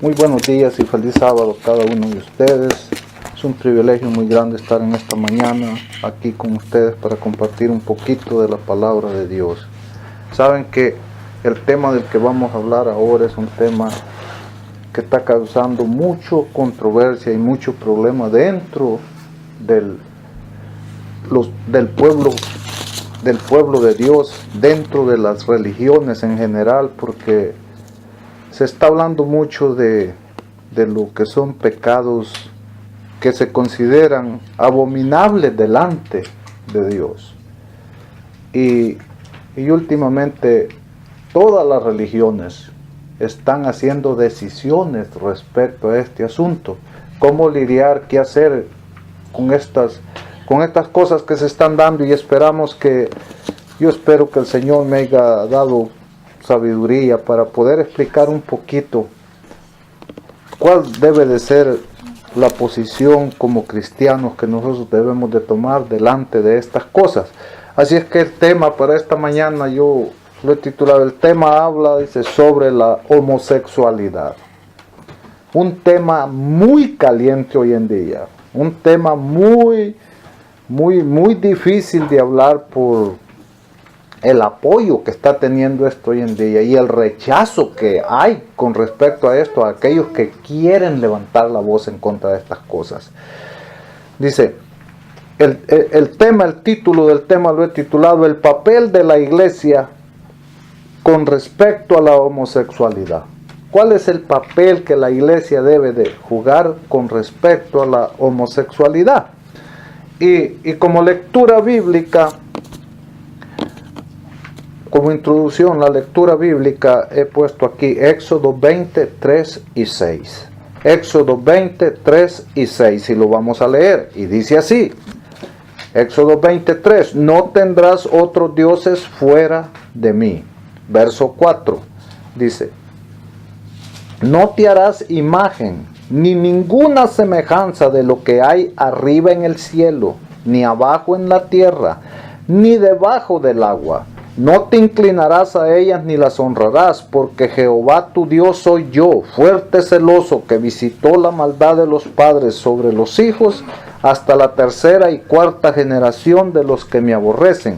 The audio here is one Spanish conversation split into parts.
Muy buenos días y feliz sábado a cada uno de ustedes. Es un privilegio muy grande estar en esta mañana aquí con ustedes para compartir un poquito de la palabra de Dios. Saben que el tema del que vamos a hablar ahora es un tema que está causando mucha controversia y mucho problema dentro del pueblo de Dios, dentro de las religiones en general, porque se está hablando mucho de lo que son pecados que se consideran abominables delante de Dios. Y últimamente todas las religiones están haciendo decisiones respecto a este asunto. Cómo lidiar, qué hacer con estas cosas que se están dando, y yo espero que el Señor me haya dado sabiduría para poder explicar un poquito cuál debe de ser la posición como cristianos que nosotros debemos de tomar delante de estas cosas. Así es que el tema para esta mañana yo lo he titulado, el tema dice sobre la homosexualidad. Un tema muy caliente hoy en día, un tema muy difícil de hablar por el apoyo que está teniendo esto hoy en día y el rechazo que hay con respecto a esto, a aquellos que quieren levantar la voz en contra de estas cosas. Dice, el título del tema lo he titulado el papel de la iglesia con respecto a la homosexualidad. ¿Cuál es el papel que la iglesia debe de jugar con respecto a la homosexualidad? Y como lectura bíblica, como introducción, la lectura bíblica he puesto aquí Éxodo 20, 3 y 6. Éxodo 20, 3 y 6, y lo vamos a leer, y dice así. Éxodo 23, no tendrás otros dioses fuera de mí. Verso 4, dice, no te harás imagen, ni ninguna semejanza de lo que hay arriba en el cielo, ni abajo en la tierra, ni debajo del agua. No te inclinarás a ellas ni las honrarás, porque Jehová tu Dios soy yo, fuerte celoso, que visitó la maldad de los padres sobre los hijos, hasta la tercera y cuarta generación de los que me aborrecen,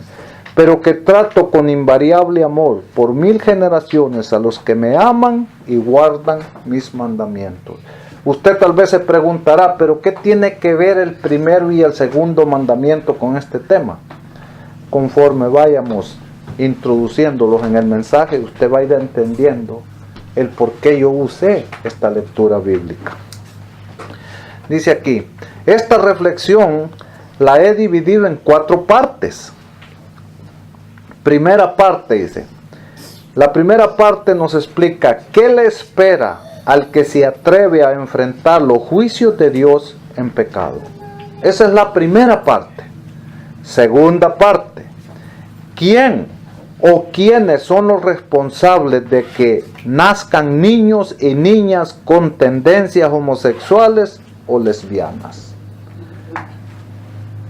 pero que trato con invariable amor por 1000 generaciones a los que me aman y guardan mis mandamientos. Usted tal vez se preguntará, pero ¿qué tiene que ver el primero y el segundo mandamiento con este tema? Conforme vayamos introduciéndolos en el mensaje, usted va a ir entendiendo el por qué yo usé esta lectura bíblica. Dice aquí, esta reflexión la he dividido en 4 partes. Primera parte, dice, la primera parte nos explica qué le espera al que se atreve a enfrentar los juicios de Dios en pecado. Esa es la primera parte. Segunda parte, ¿quién o quiénes son los responsables de que nazcan niños y niñas con tendencias homosexuales o lesbianas?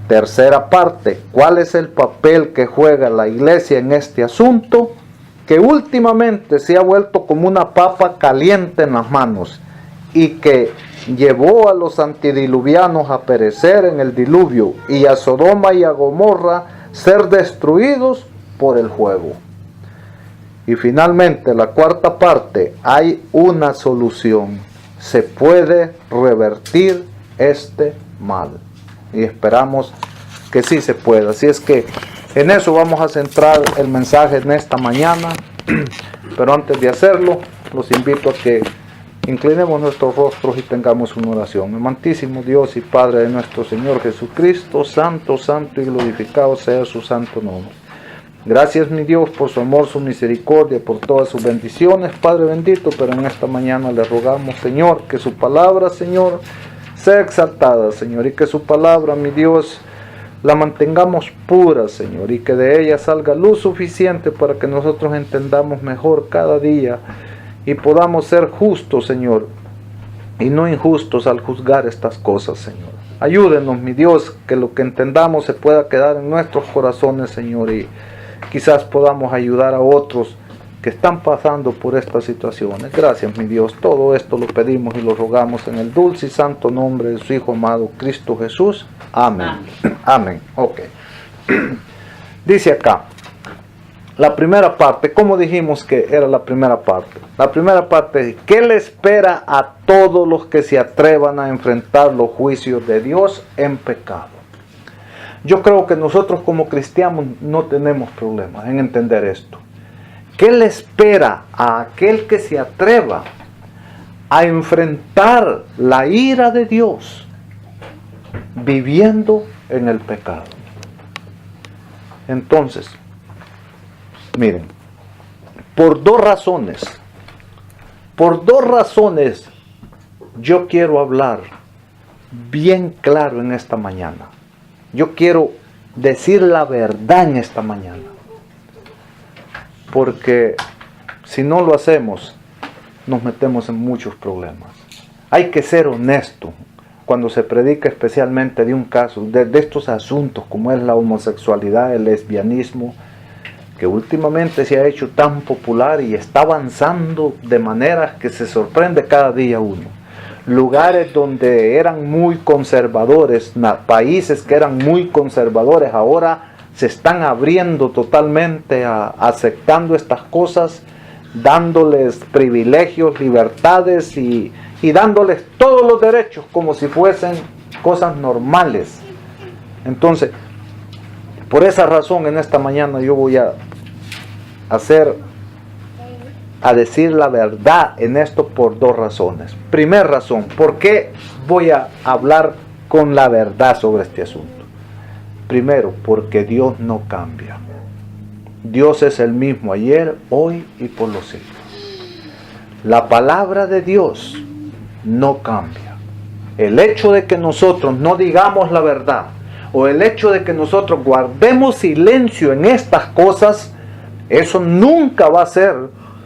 Tercera parte, ¿cuál es el papel que juega la iglesia en este asunto, que últimamente se ha vuelto como una papa caliente en las manos y que llevó a los antidiluvianos a perecer en el diluvio y a Sodoma y a Gomorra ser destruidos por el fuego? Y finalmente, la cuarta parte, hay una solución. Se puede revertir este mal. Y esperamos que sí se pueda. Así es que en eso vamos a centrar el mensaje en esta mañana. Pero antes de hacerlo, los invito a que inclinemos nuestros rostros y tengamos una oración. Amantísimo Dios y Padre de nuestro Señor Jesucristo, santo, santo y glorificado sea su santo nombre. Gracias, mi Dios, por su amor, su misericordia, por todas sus bendiciones, Padre bendito. Pero en esta mañana le rogamos, Señor, que su palabra, Señor, sea exaltada, Señor, y que su palabra, mi Dios, la mantengamos pura, Señor, y que de ella salga luz suficiente para que nosotros entendamos mejor cada día y podamos ser justos, Señor, y no injustos al juzgar estas cosas, Señor. Ayúdenos, mi Dios, que lo que entendamos se pueda quedar en nuestros corazones, Señor, y quizás podamos ayudar a otros que están pasando por estas situaciones. Gracias, mi Dios. Todo esto lo pedimos y lo rogamos en el dulce y santo nombre de su Hijo amado Cristo Jesús. Amén. Amén. Ok. Dice acá, la primera parte, ¿cómo dijimos que era la primera parte? La primera parte es, ¿qué le espera a todos los que se atrevan a enfrentar los juicios de Dios en pecado? Yo creo que nosotros como cristianos no tenemos problemas en entender esto. ¿Qué le espera a aquel que se atreva a enfrentar la ira de Dios viviendo en el pecado? Entonces, miren, por dos razones yo quiero hablar bien claro en esta mañana. Yo quiero decir la verdad en esta mañana. Porque si no lo hacemos, nos metemos en muchos problemas. Hay que ser honesto cuando se predica especialmente de un caso, de estos asuntos como es la homosexualidad, el lesbianismo, que últimamente se ha hecho tan popular y está avanzando de maneras que se sorprende cada día uno. Lugares donde eran muy conservadores, países que eran muy conservadores, ahora se están abriendo totalmente, aceptando estas cosas, dándoles privilegios, libertades y dándoles todos los derechos como si fuesen cosas normales. Entonces, por esa razón en esta mañana yo voy a decir la verdad en esto por dos razones. Primera razón, ¿por qué voy a hablar con la verdad sobre este asunto? Primero, porque Dios no cambia. Dios es el mismo ayer, hoy y por los siglos. La palabra de Dios no cambia. El hecho de que nosotros no digamos la verdad, o el hecho de que nosotros guardemos silencio en estas cosas, eso nunca va a hacer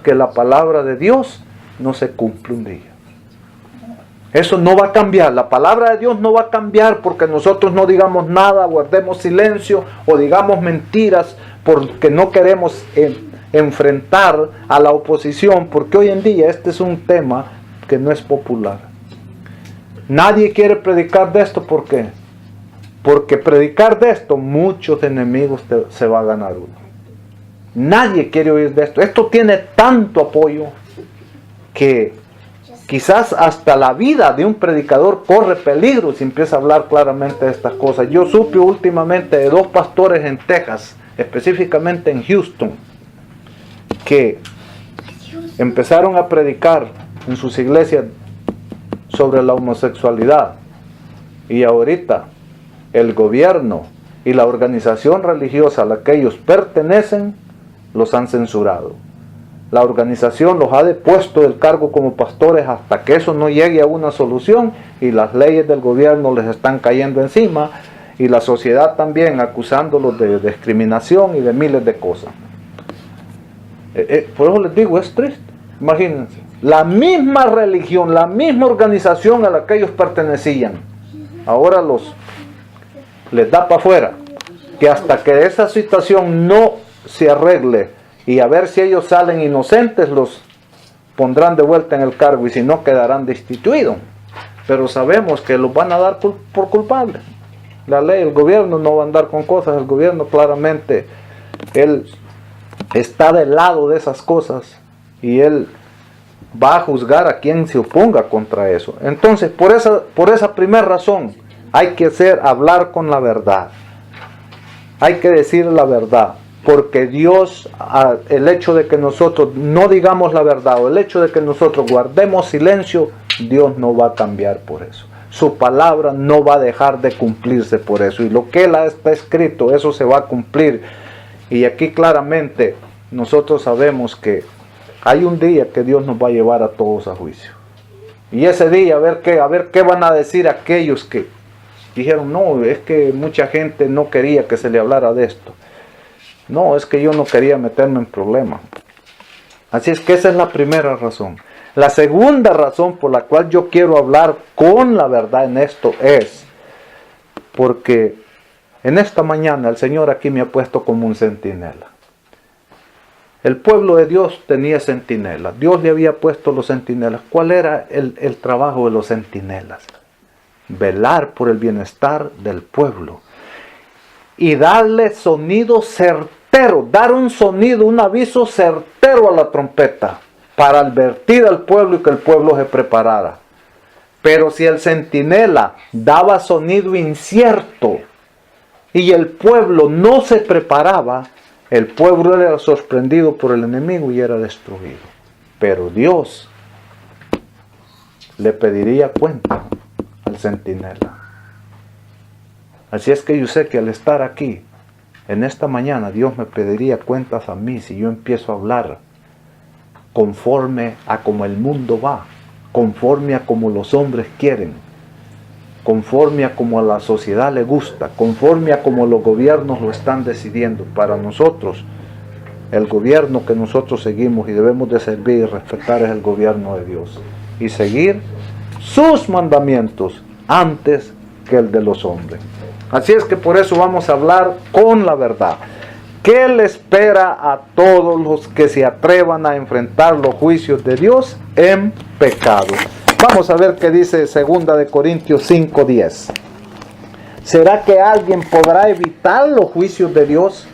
que la palabra de Dios no se cumpla un día. Eso no va a cambiar. La palabra de Dios no va a cambiar porque nosotros no digamos nada, guardemos silencio o digamos mentiras porque no queremos enfrentar a la oposición, porque hoy en día este es un tema que no es popular. Nadie quiere predicar de esto. ¿Por qué? Porque predicar de esto, muchos enemigos se va a ganar uno. Nadie quiere oír de esto. Esto tiene tanto apoyo que quizás hasta la vida de un predicador corre peligro si empieza a hablar claramente de estas cosas. Yo supe últimamente de dos pastores en Texas, específicamente en Houston, que empezaron a predicar en sus iglesias sobre la homosexualidad. Y ahorita el gobierno y la organización religiosa a la que ellos pertenecen los han censurado. La organización los ha depuesto del cargo como pastores hasta que eso no llegue a una solución, y las leyes del gobierno les están cayendo encima, y la sociedad también acusándolos de discriminación y de miles de cosas. Por eso les digo, es triste. Imagínense, la misma religión, la misma organización a la que ellos pertenecían, ahora les da para afuera, que hasta que esa situación no se arregle y a ver si ellos salen inocentes, los pondrán de vuelta en el cargo, y si no quedarán destituidos. Pero sabemos que los van a dar por culpables. La ley, el gobierno no va a andar con cosas. El gobierno claramente, él está del lado de esas cosas y él va a juzgar a quien se oponga contra eso. Entonces, por esa primera razón, hay que hablar con la verdad. Hay que decir la verdad. Porque Dios, el hecho de que nosotros no digamos la verdad, o el hecho de que nosotros guardemos silencio, Dios no va a cambiar por eso. Su palabra no va a dejar de cumplirse por eso. Y lo que Él está escrito, eso se va a cumplir. Y aquí claramente nosotros sabemos que hay un día que Dios nos va a llevar a todos a juicio. Y ese día, a ver qué van a decir aquellos que dijeron, no, es que mucha gente no quería que se le hablara de esto. No, es que yo no quería meterme en problemas. Así es que esa es la primera razón. La segunda razón por la cual yo quiero hablar con la verdad en esto es porque en esta mañana el Señor aquí me ha puesto como un centinela. El pueblo de Dios tenía centinelas. Dios le había puesto los centinelas. ¿Cuál era el trabajo de los centinelas? Velar por el bienestar del pueblo. Y darle sonido certero, dar un sonido, un aviso certero a la trompeta, para advertir al pueblo y que el pueblo se preparara. Pero si el centinela daba sonido incierto y el pueblo no se preparaba, el pueblo era sorprendido por el enemigo y era destruido. Pero Dios le pediría cuenta al centinela. Así es que yo sé que al estar aquí, en esta mañana, Dios me pediría cuentas a mí si yo empiezo a hablar conforme a como el mundo va, conforme a como los hombres quieren, conforme a como a la sociedad le gusta, conforme a como los gobiernos lo están decidiendo. Para nosotros, el gobierno que nosotros seguimos y debemos de servir y respetar es el gobierno de Dios. Y seguir sus mandamientos antes que el de los hombres. Así es que por eso vamos a hablar con la verdad. ¿Qué le espera a todos los que se atrevan a enfrentar los juicios de Dios en pecado? Vamos a ver qué dice 2 de Corintios 5:10. ¿Será que alguien podrá evitar los juicios de Dios?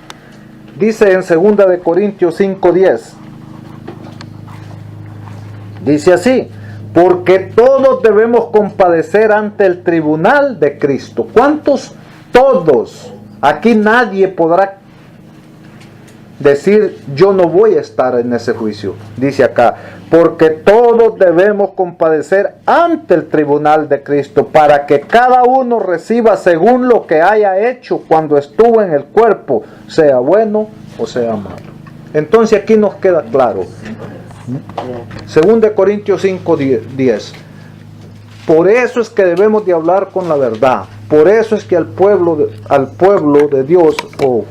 Dice en 2 de Corintios 5:10. Dice así: porque todos debemos compadecer ante el tribunal de Cristo. ¿Cuántos? Todos. Aquí nadie podrá decir yo no voy a estar en ese juicio. Dice acá, porque todos debemos compadecer ante el tribunal de Cristo, para que cada uno reciba según lo que haya hecho cuando estuvo en el cuerpo, sea bueno o sea malo. Entonces aquí nos queda claro. 2 de Corintios 5:10. Por eso es que debemos de hablar con la verdad. Por eso es que al pueblo de Dios o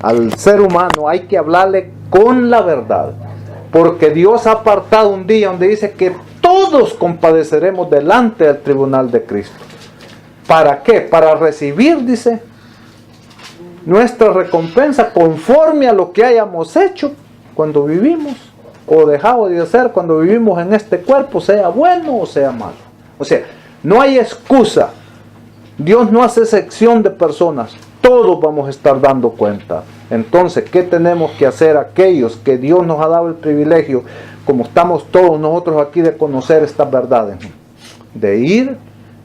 al ser humano hay que hablarle con la verdad. Porque Dios ha apartado un día donde dice que todos compadeceremos delante del tribunal de Cristo. ¿Para qué? Para recibir, dice, nuestra recompensa conforme a lo que hayamos hecho cuando vivimos o dejado de hacer cuando vivimos en este cuerpo, sea bueno o sea malo. O sea, no hay excusa. Dios no hace excepción de personas. Todos vamos a estar dando cuenta. Entonces, ¿qué tenemos que hacer aquellos que Dios nos ha dado el privilegio, como estamos todos nosotros aquí, de conocer estas verdades? De ir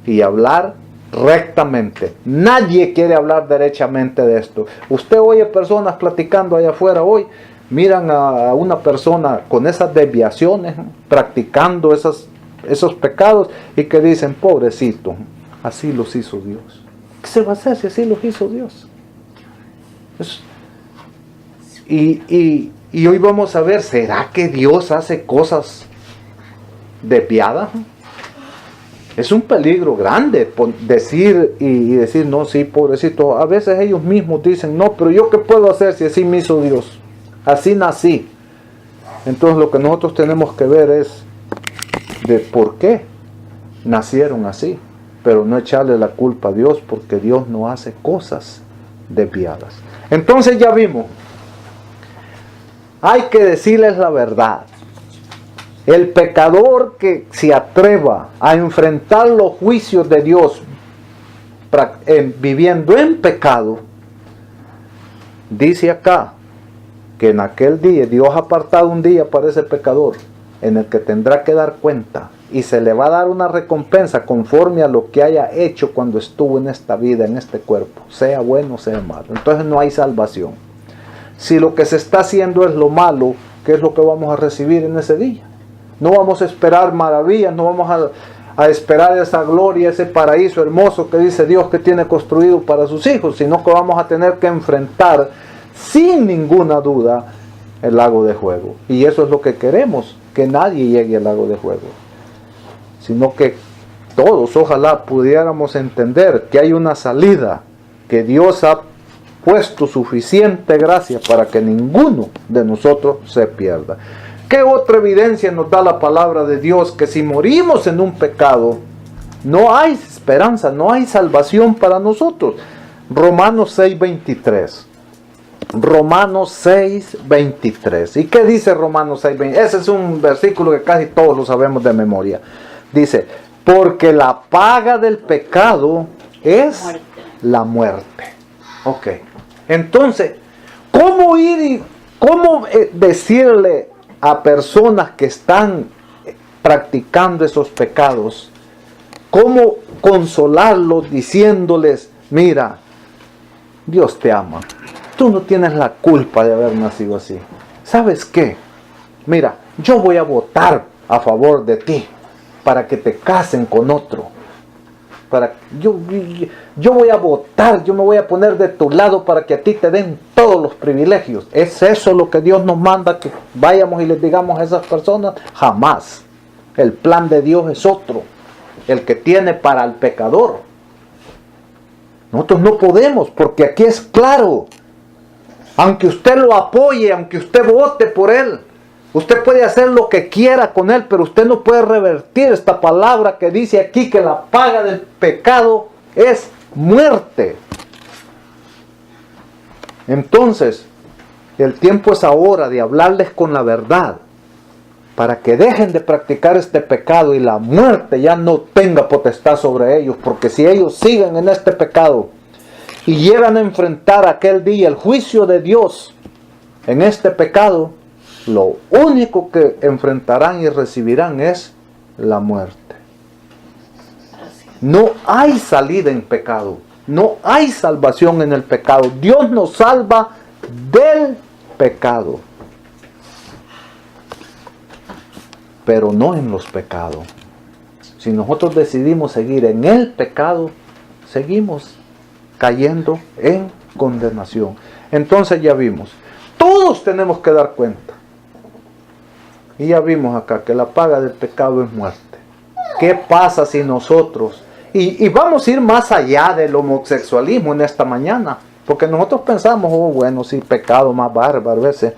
y hablar rectamente. Nadie quiere hablar derechamente de esto. Usted oye personas platicando allá afuera hoy, miran a una persona con esas desviaciones, practicando esos pecados, y que dicen, pobrecito, así los hizo Dios. ¿Qué se va a hacer si así los hizo Dios? Y hoy vamos a ver, ¿será que Dios hace cosas desviadas? Es un peligro grande decir y decir, no, sí, pobrecito. A veces ellos mismos dicen, no, pero yo qué puedo hacer si así me hizo Dios. Así nací. Entonces lo que nosotros tenemos que ver es de por qué nacieron así. Pero no echarle la culpa a Dios, porque Dios no hace cosas desviadas. Entonces ya vimos, hay que decirles la verdad. El pecador que se atreva a enfrentar los juicios de Dios viviendo en pecado, dice acá que en aquel día Dios ha apartado un día para ese pecador en el que tendrá que dar cuenta y se le va a dar una recompensa conforme a lo que haya hecho cuando estuvo en esta vida, en este cuerpo, sea bueno o sea malo. Entonces no hay salvación. Si lo que se está haciendo es lo malo, ¿qué es lo que vamos a recibir en ese día? No vamos a esperar maravillas, no vamos a esperar esa gloria, ese paraíso hermoso que dice Dios que tiene construido para sus hijos, sino que vamos a tener que enfrentar sin ninguna duda el lago de fuego. Y eso es lo que queremos, que nadie llegue al lago de fuego, sino que todos ojalá pudiéramos entender que hay una salida, que Dios ha puesto suficiente gracia para que ninguno de nosotros se pierda. ¿Qué otra evidencia nos da la palabra de Dios? Que si morimos en un pecado, no hay esperanza, no hay salvación para nosotros. Romanos 6:23. Romanos 6:23. ¿Y qué dice Romanos 6:23? Ese es un versículo que casi todos lo sabemos de memoria. Dice, porque la paga del pecado es la muerte. Ok. Entonces, ¿cómo ir y cómo decirle a personas que están practicando esos pecados? ¿Cómo consolarlos diciéndoles, mira, Dios te ama? Tú no tienes la culpa de haber nacido así. ¿Sabes qué? Mira, yo voy a votar a favor de ti para que te casen con otro. Yo voy a votar, yo me voy a poner de tu lado para que a ti te den todos los privilegios. ¿Es eso lo que Dios nos manda, que vayamos y les digamos a esas personas? Jamás. El plan de Dios es otro, el que tiene para el pecador. Nosotros no podemos, porque aquí es claro. Aunque usted lo apoye, aunque usted vote por él, usted puede hacer lo que quiera con él, pero usted no puede revertir esta palabra que dice aquí que la paga del pecado es muerte. Entonces, el tiempo es ahora de hablarles con la verdad, para que dejen de practicar este pecado y la muerte ya no tenga potestad sobre ellos, porque si ellos siguen en este pecado y llegan a enfrentar aquel día el juicio de Dios en este pecado, lo único que enfrentarán y recibirán es la muerte. No hay salida en pecado, no hay salvación en el pecado. Dios nos salva del pecado, pero no en los pecados. Si nosotros decidimos seguir en el pecado, seguimos cayendo en condenación. Entonces ya vimos, todos tenemos que dar cuenta. Y ya vimos acá que la paga del pecado es muerte. ¿Qué pasa si nosotros, y vamos a ir más allá del homosexualismo en esta mañana, porque nosotros pensamos, oh bueno, sí, pecado más bárbaro ese,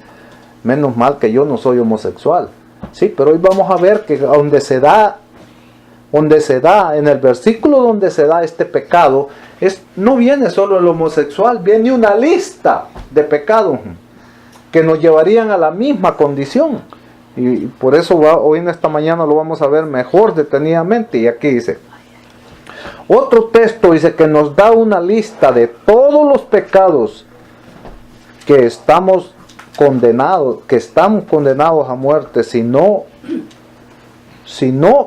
menos mal que yo no soy homosexual. Sí, pero hoy vamos a ver que donde se da, en el versículo donde se da este pecado, no viene solo el homosexual, viene una lista de pecados que nos llevarían a la misma condición. Y por eso hoy en esta mañana lo vamos a ver mejor detenidamente. Y aquí dice, otro texto dice que nos da una lista de todos los pecados que estamos condenados, que están condenados a muerte si no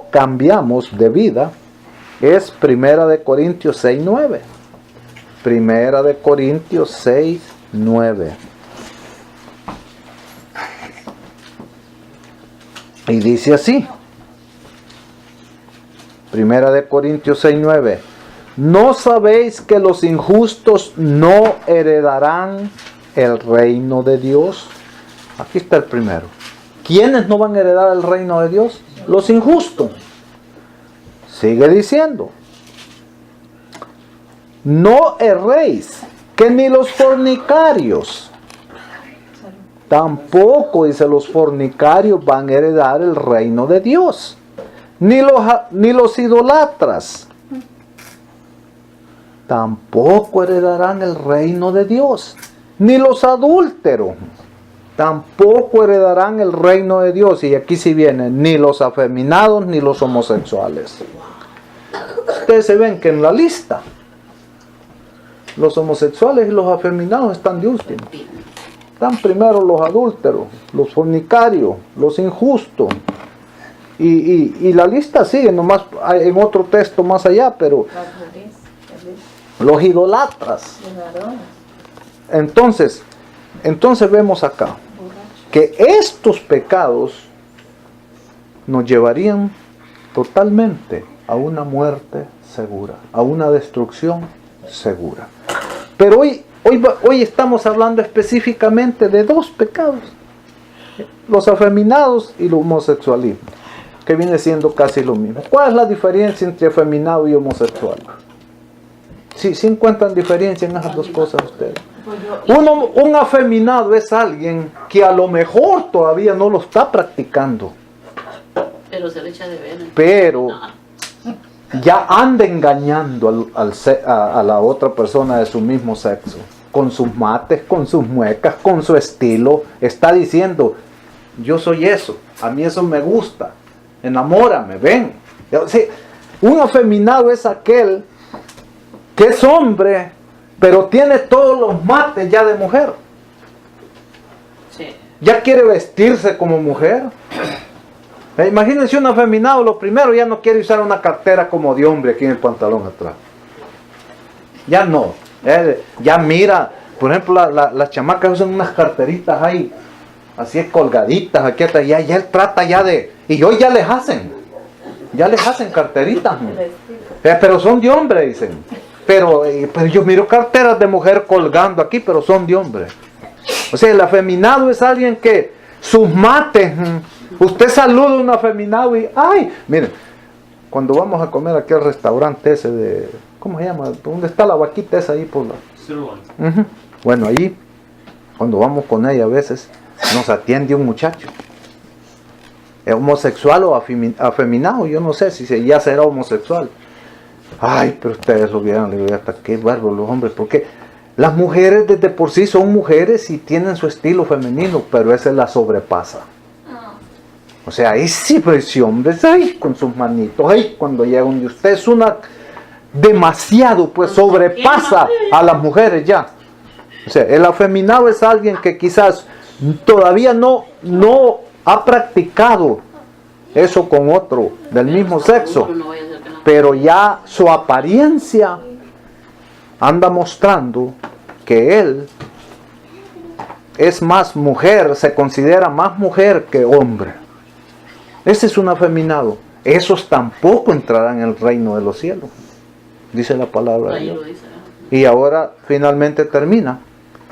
cambiamos de vida. Es 1 Corintios 6:9. 1 Corintios 6:9. Y dice así, 1 Corintios 6:9, ¿no sabéis que los injustos no heredarán el reino de Dios? Aquí está el primero. ¿Quiénes no van a heredar el reino de Dios? Los injustos. Sigue diciendo, no erréis, que ni los fornicarios, tampoco, dice, los fornicarios van a heredar el reino de Dios. Ni los idolatras tampoco heredarán el reino de Dios. Ni los adúlteros tampoco heredarán el reino de Dios. Y aquí sí vienen, ni los afeminados, ni los homosexuales. Ustedes se ven que en la lista, los homosexuales y los afeminados están de último. Están primero los adúlteros, los fornicarios, los injustos. Y la lista sigue nomás en otro texto más allá, pero los idolatras. Entonces vemos acá que estos pecados nos llevarían totalmente a una muerte segura, a una destrucción segura. Pero hoy estamos hablando específicamente de dos pecados: los afeminados y el homosexualismo, que viene siendo casi lo mismo. ¿Cuál es la diferencia entre afeminado y homosexual? ¿Sí encuentran diferencia en esas dos cosas ustedes? Un afeminado es alguien que a lo mejor todavía no lo está practicando, pero se le echa de ver. pero ya anda engañando a la otra persona de su mismo sexo. con sus mates, con sus muecas, con su estilo, está diciendo, yo soy eso, a mí eso me gusta, enamórame, ven. O sea, un afeminado es aquel que es hombre, pero tiene todos los mates ya de mujer. Sí. Ya quiere vestirse como mujer. Imagínense un afeminado, lo primero ya no quiere usar una cartera como de hombre aquí en el pantalón atrás. Ya no. Ya mira, por ejemplo, las chamacas usan unas carteritas ahí, así colgaditas, aquí atrás, ya él trata ya de, y hoy ya les hacen carteritas, pero son de hombre, dicen. Pero yo miro carteras de mujer colgando aquí, pero son de hombre. O sea, el afeminado es alguien que sus mates, usted saluda a un afeminado y, ay, miren, cuando vamos a comer aquí al restaurante ese de, ¿cómo se llama? ¿Dónde está la vaquita esa ahí por la? Bueno, allí, cuando vamos con ella a veces, nos atiende un muchacho. ¿Es homosexual o afeminado? Yo no sé si ya será homosexual. Ay, pero ustedes lo vieron, le digo, hasta qué bárbaro los hombres, porque las mujeres desde por sí son mujeres y tienen su estilo femenino, pero ese la sobrepasa. O sea, ahí sí, pues sí, hombres, ay, con sus manitos, ay, cuando llega donde usted es una, demasiado, pues sobrepasa a las mujeres ya. O sea, el afeminado es alguien que quizás todavía no ha practicado eso con otro del mismo sexo, pero ya su apariencia anda mostrando que él es más mujer, se considera más mujer que hombre. Ese es un afeminado. Esos tampoco entrarán en el reino de los cielos, dice la palabra de Dios. Y ahora finalmente termina,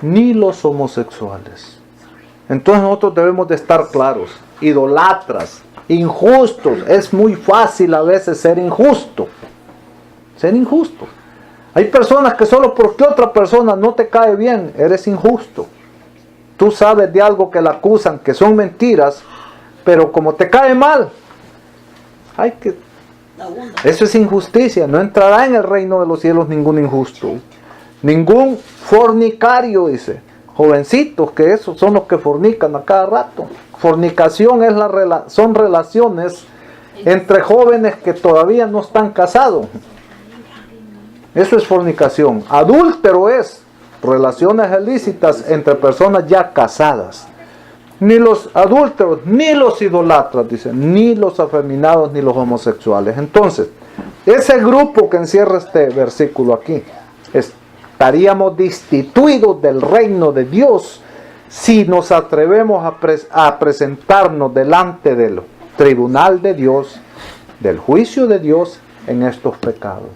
ni los homosexuales. Entonces nosotros debemos de estar claros, idolatras, injustos. Es muy fácil a veces ser injusto. Ser injusto. Hay personas que solo porque otra persona no te cae bien, eres injusto. Tú sabes de algo que la acusan, que son mentiras, pero como te cae mal, eso es injusticia. No entrará en el reino de los cielos ningún injusto. Ningún fornicario, dice. Jovencitos, que esos son los que fornican a cada rato. Fornicación es son relaciones entre jóvenes que todavía no están casados. Eso es fornicación. Adúltero es relaciones ilícitas entre personas ya casadas. Ni los adúlteros, ni los idolatras, dicen, ni los afeminados, ni los homosexuales. Entonces, ese grupo que encierra este versículo aquí, estaríamos destituidos del reino de Dios si nos atrevemos a presentarnos delante del tribunal de Dios, del juicio de Dios en estos pecados.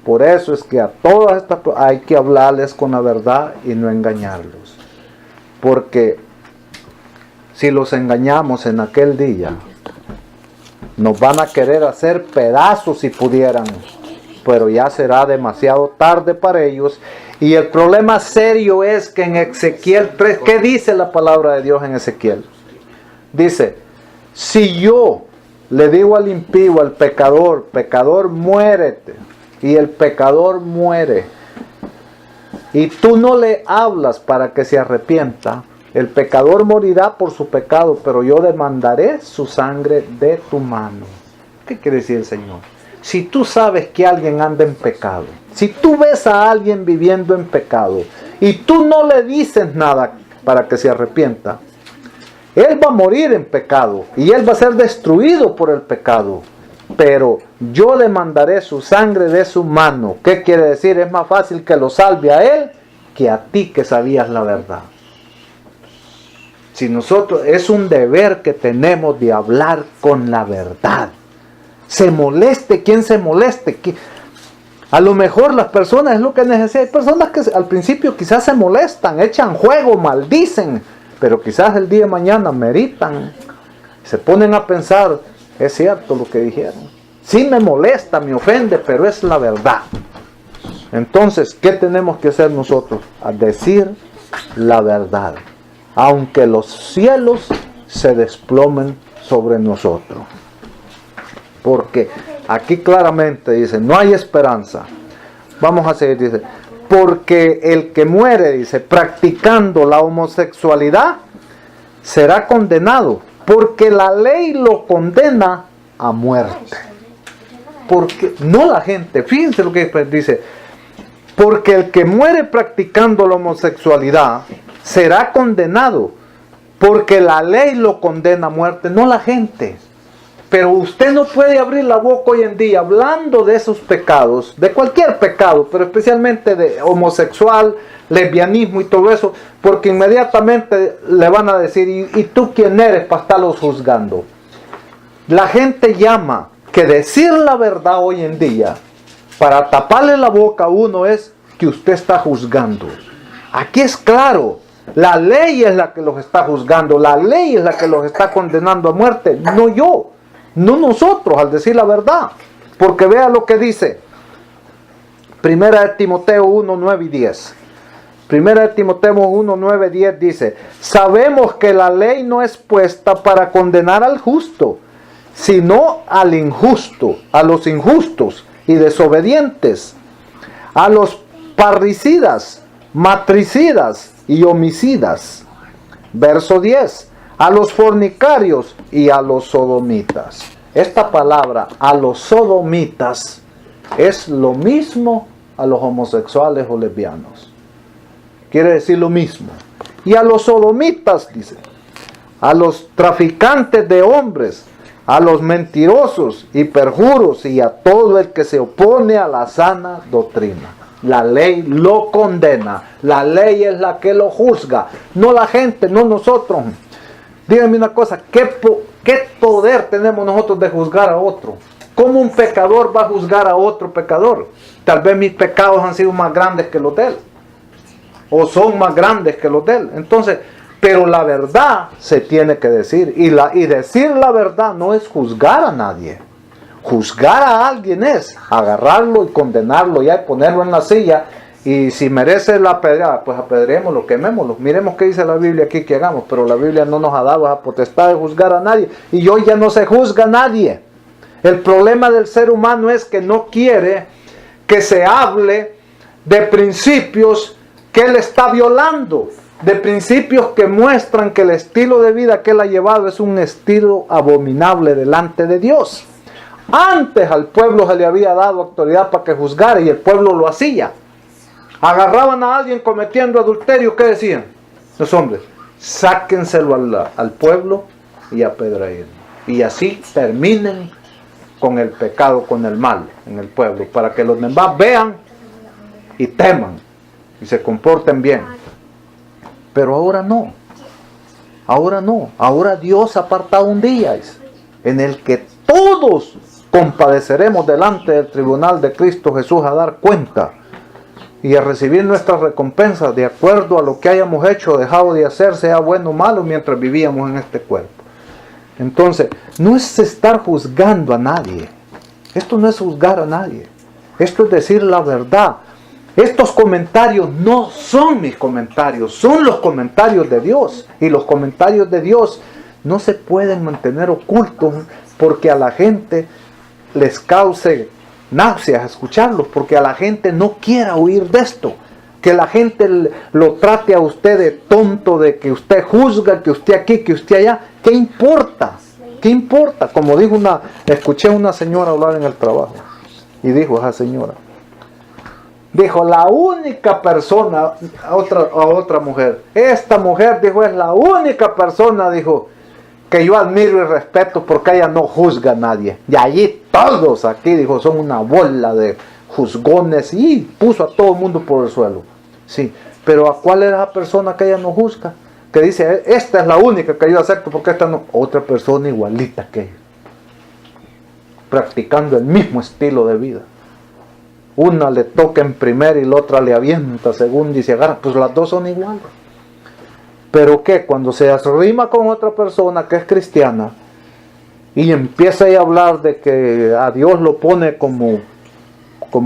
Por eso es que a todas estas hay que hablarles con la verdad y no engañarlos. Porque si los engañamos en aquel día, nos van a querer hacer pedazos si pudieran, pero ya será demasiado tarde para ellos. Y el problema serio es que en Ezequiel 3, ¿qué dice la palabra de Dios en Ezequiel? Dice, si yo le digo al impío, al pecador, pecador, muérete, y el pecador muere, y tú no le hablas para que se arrepienta, el pecador morirá por su pecado, pero yo demandaré su sangre de tu mano. ¿Qué quiere decir el Señor? Si tú sabes que alguien anda en pecado, si tú ves a alguien viviendo en pecado, y tú no le dices nada para que se arrepienta, él va a morir en pecado, y él va a ser destruido por el pecado, pero yo demandaré su sangre de su mano. ¿Qué quiere decir? Es más fácil que lo salve a él que a ti que sabías la verdad. Si nosotros, es un deber que tenemos de hablar con la verdad. Se moleste quien se moleste. A lo mejor las personas es lo que necesitan. Hay personas que al principio quizás se molestan, echan juego, maldicen, pero quizás el día de mañana meditan, se ponen a pensar, es cierto lo que dijeron. Sí me molesta, me ofende, pero es la verdad. Entonces, ¿qué tenemos que hacer nosotros? A decir la verdad, aunque los cielos se desplomen sobre nosotros. Porque aquí claramente dice, no hay esperanza. Vamos a seguir, dice, porque el que muere, dice, practicando la homosexualidad, será condenado, porque la ley lo condena a muerte. Porque, no la gente, fíjense lo que dice, porque el que muere practicando la homosexualidad será condenado, porque la ley lo condena a muerte, no la gente. Pero usted no puede abrir la boca hoy en día hablando de esos pecados, de cualquier pecado, pero especialmente de homosexual, lesbianismo y todo eso, porque inmediatamente le van a decir, ¿y tú quién eres para estarlos juzgando? La gente llama que decir la verdad hoy en día, para taparle la boca a uno, es que usted está juzgando. Aquí es claro, la ley es la que los está juzgando, la ley es la que los está condenando a muerte, no yo. No nosotros, al decir la verdad. Porque vea lo que dice. Primera de Timoteo 1, 9 y 10. Primera de Timoteo 1, 9, 10 dice: sabemos que la ley no es puesta para condenar al justo, sino al injusto, a los injustos y desobedientes, a los parricidas, matricidas y homicidas. Verso 10. A los fornicarios y a los sodomitas. Esta palabra, a los sodomitas, es lo mismo a los homosexuales o lesbianos. Quiere decir lo mismo. Y a los sodomitas, dice, a los traficantes de hombres, a los mentirosos y perjuros y a todo el que se opone a la sana doctrina. La ley lo condena. La ley es la que lo juzga. No la gente, no nosotros. Díganme una cosa, ¿qué poder tenemos nosotros de juzgar a otro? ¿Cómo un pecador va a juzgar a otro pecador? Tal vez mis pecados han sido más grandes que los de él. O son más grandes que los de él. Entonces, pero la verdad se tiene que decir. Y decir la verdad no es juzgar a nadie. Juzgar a alguien es agarrarlo y condenarlo y ponerlo en la silla. Y si merece la apedreada, pues apedreémoslo, quemémoslo. Miremos qué dice la Biblia aquí que hagamos. Pero la Biblia no nos ha dado esa potestad de juzgar a nadie. Y hoy ya no se juzga a nadie. El problema del ser humano es que no quiere que se hable de principios que él está violando. De principios que muestran que el estilo de vida que él ha llevado es un estilo abominable delante de Dios. Antes al pueblo se le había dado autoridad para que juzgara y el pueblo lo hacía. Agarraban a alguien cometiendo adulterio, ¿qué decían los hombres? Sáquenselo al pueblo y apedréenlo. Y así terminen con el pecado, con el mal en el pueblo, para que los demás vean y teman y se comporten bien. Pero ahora no. Ahora no. Ahora Dios ha apartado un día en el que todos compadeceremos delante del tribunal de Cristo Jesús a dar cuenta y a recibir nuestras recompensas de acuerdo a lo que hayamos hecho o dejado de hacer, sea bueno o malo, mientras vivíamos en este cuerpo. Entonces, no es estar juzgando a nadie. Esto no es juzgar a nadie. Esto es decir la verdad. Estos comentarios no son mis comentarios, son los comentarios de Dios. Y los comentarios de Dios no se pueden mantener ocultos porque a la gente les cause náuseas escucharlos, porque a la gente no quiera oír de esto. Que la gente lo trate a usted de tonto, de que usted juzga, que usted aquí, que usted allá. ¿Qué importa? ¿Qué importa? Como dijo escuché a una señora hablar en el trabajo. Y dijo esa señora, dijo, la única persona, a otra mujer, esta mujer, dijo, es la única persona, dijo, que yo admiro y respeto porque ella no juzga a nadie. Y allí todos aquí, dijo, son una bola de juzgones y puso a todo el mundo por el suelo. Sí, pero ¿a cuál es la persona que ella no juzga? Que dice, esta es la única que yo acepto porque esta no. Otra persona igualita que ella. Practicando el mismo estilo de vida. Una le toca en primera y la otra le avienta segunda y se agarra. Pues las dos son iguales. Pero que cuando se arrima con otra persona que es cristiana y empieza a hablar de que a Dios lo pone como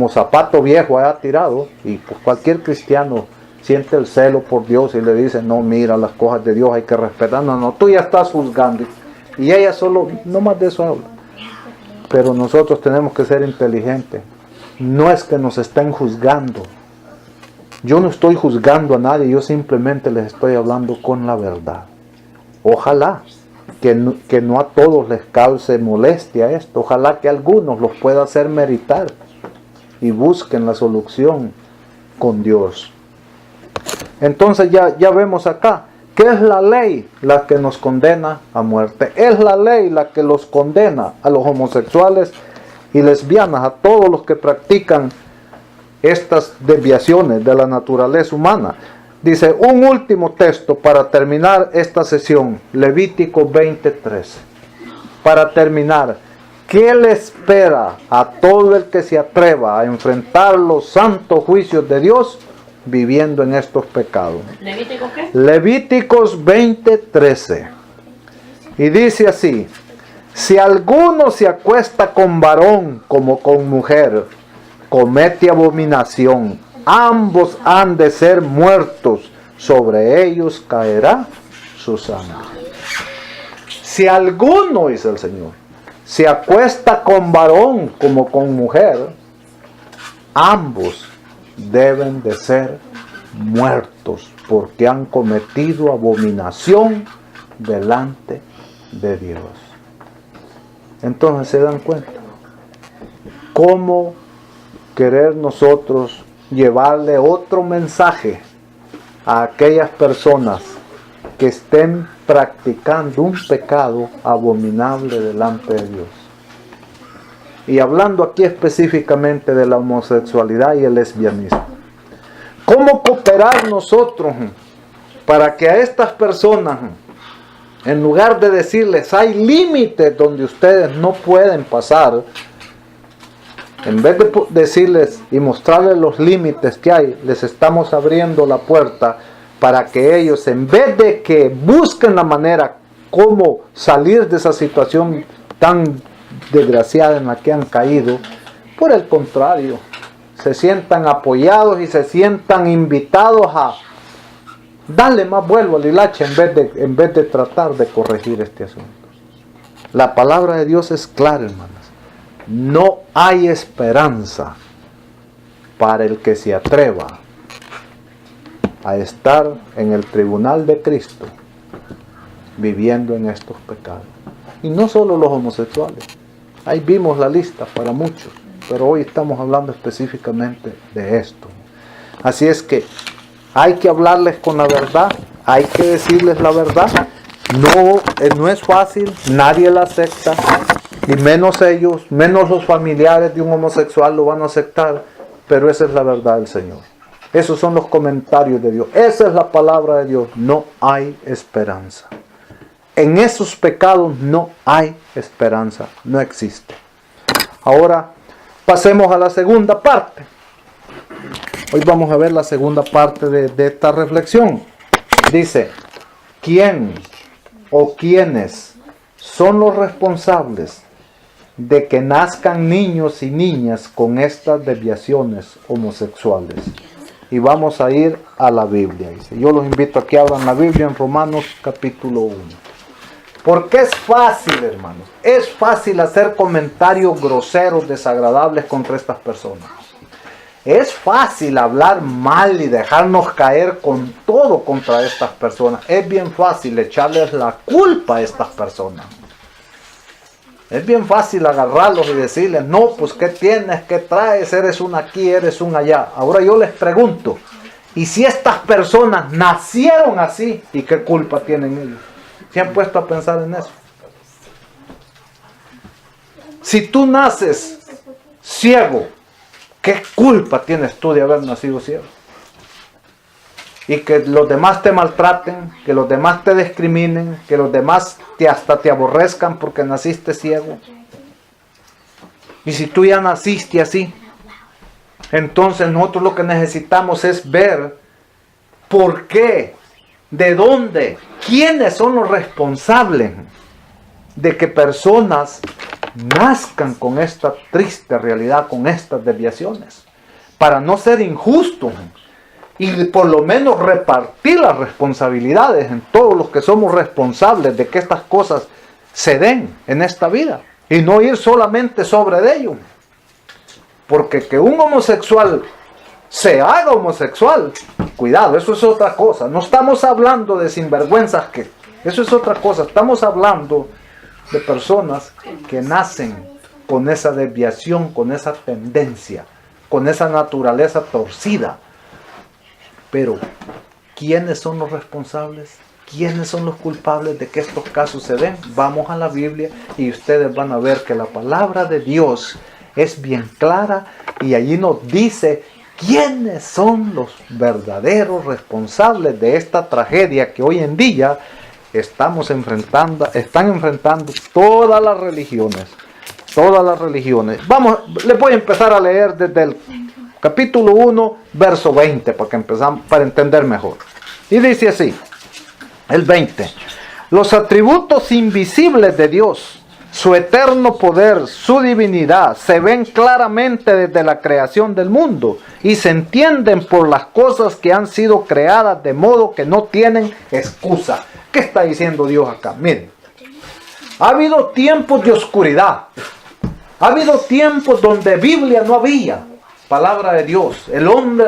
zapato viejo allá tirado, y pues cualquier cristiano siente el celo por Dios y le dice, no, mira, las cosas de Dios hay que respetar. No, tú ya estás juzgando. Y ella solo, no más de eso habla. Pero nosotros tenemos que ser inteligentes. No es que nos estén juzgando, Yo no estoy juzgando a nadie, yo simplemente les estoy hablando con la verdad. Ojalá que no a todos les cause molestia esto, ojalá que a algunos los pueda hacer meritar y busquen la solución con Dios. Entonces ya vemos acá que es la ley la que nos condena a muerte. Es la ley la que los condena a los homosexuales y lesbianas, a todos los que practican estas desviaciones de la naturaleza humana. Dice un último texto para terminar esta sesión, Levítico 20:13. Para terminar, ¿qué le espera a todo el que se atreva a enfrentar los santos juicios de Dios viviendo en estos pecados? ¿Levítico qué? Levíticos 20:13. Y dice así: si alguno se acuesta con varón como con mujer, comete abominación, ambos han de ser muertos, sobre ellos caerá su sangre. Si alguno, dice el Señor, se acuesta con varón como con mujer, ambos deben de ser muertos, porque han cometido abominación delante de Dios. Entonces se dan cuenta cómo querer nosotros llevarle otro mensaje a aquellas personas que estén practicando un pecado abominable delante de Dios. Y hablando aquí específicamente de la homosexualidad y el lesbianismo. ¿Cómo cooperar nosotros para que a estas personas, en lugar de decirles hay límites donde ustedes no pueden pasar, en vez de decirles y mostrarles los límites que hay, les estamos abriendo la puerta para que ellos, en vez de que busquen la manera cómo salir de esa situación tan desgraciada en la que han caído, por el contrario, se sientan apoyados y se sientan invitados a darle más vuelo al hilache en vez de tratar de corregir este asunto. La palabra de Dios es clara, hermanos. No hay esperanza para el que se atreva a estar en el tribunal de Cristo viviendo en estos pecados. Y no solo los homosexuales. Ahí vimos la lista para muchos, pero hoy estamos hablando específicamente de esto. Así es que hay que hablarles con la verdad, hay que decirles la verdad. No es fácil, nadie la acepta, y menos ellos, menos los familiares de un homosexual lo van a aceptar, pero esa es la verdad del Señor. Esos son los comentarios de Dios, esa es la palabra de Dios. No hay esperanza. En esos pecados no hay esperanza, no existe. Ahora pasemos a la segunda parte. Hoy vamos a ver la segunda parte de esta reflexión. Dice, ¿quién o quiénes son los responsables de que nazcan niños y niñas con estas desviaciones homosexuales? Y vamos a ir a la Biblia. Dice, yo los invito a que abran la Biblia en Romanos capítulo 1. Porque es fácil, hermanos, es fácil hacer comentarios groseros, desagradables contra estas personas. Es fácil hablar mal y dejarnos caer con todo contra estas personas. Es bien fácil echarles la culpa a estas personas. Es bien fácil agarrarlos y decirles, no, pues ¿qué tienes? ¿Qué traes? Eres un aquí, eres un allá. Ahora yo les pregunto, ¿y si estas personas nacieron así? ¿Y qué culpa tienen ellos? ¿Se han puesto a pensar en eso? Si tú naces ciego, ¿qué culpa tienes tú de haber nacido ciego? Y que los demás te maltraten, que los demás te discriminen, que los demás hasta te aborrezcan porque naciste ciego. Y si tú ya naciste así, entonces nosotros lo que necesitamos es ver por qué, de dónde, quiénes son los responsables de que personas nazcan con esta triste realidad, con estas desviaciones, para no ser injustos y por lo menos repartir las responsabilidades en todos los que somos responsables de que estas cosas se den en esta vida y no ir solamente sobre de ellos. Porque que un homosexual se haga homosexual. Cuidado, eso es otra cosa. No estamos hablando de sinvergüenzas que... Eso es otra cosa. Estamos hablando de personas que nacen con esa desviación, con esa tendencia, con esa naturaleza torcida. Pero, ¿quiénes son los responsables? ¿Quiénes son los culpables de que estos casos se den? Vamos a la Biblia y ustedes van a ver que la palabra de Dios es bien clara y allí nos dice quiénes son los verdaderos responsables de esta tragedia que hoy en día están enfrentando todas las religiones. Todas las religiones. Vamos, les voy a empezar a leer desde el capítulo 1, verso 20, para entender mejor. Y dice así, el 20. Los atributos invisibles de Dios, su eterno poder, su divinidad, se ven claramente desde la creación del mundo y se entienden por las cosas que han sido creadas de modo que no tienen excusa. ¿Qué está diciendo Dios acá? Miren, ha habido tiempos de oscuridad. Ha habido tiempos donde Biblia no había, palabra de Dios. El hombre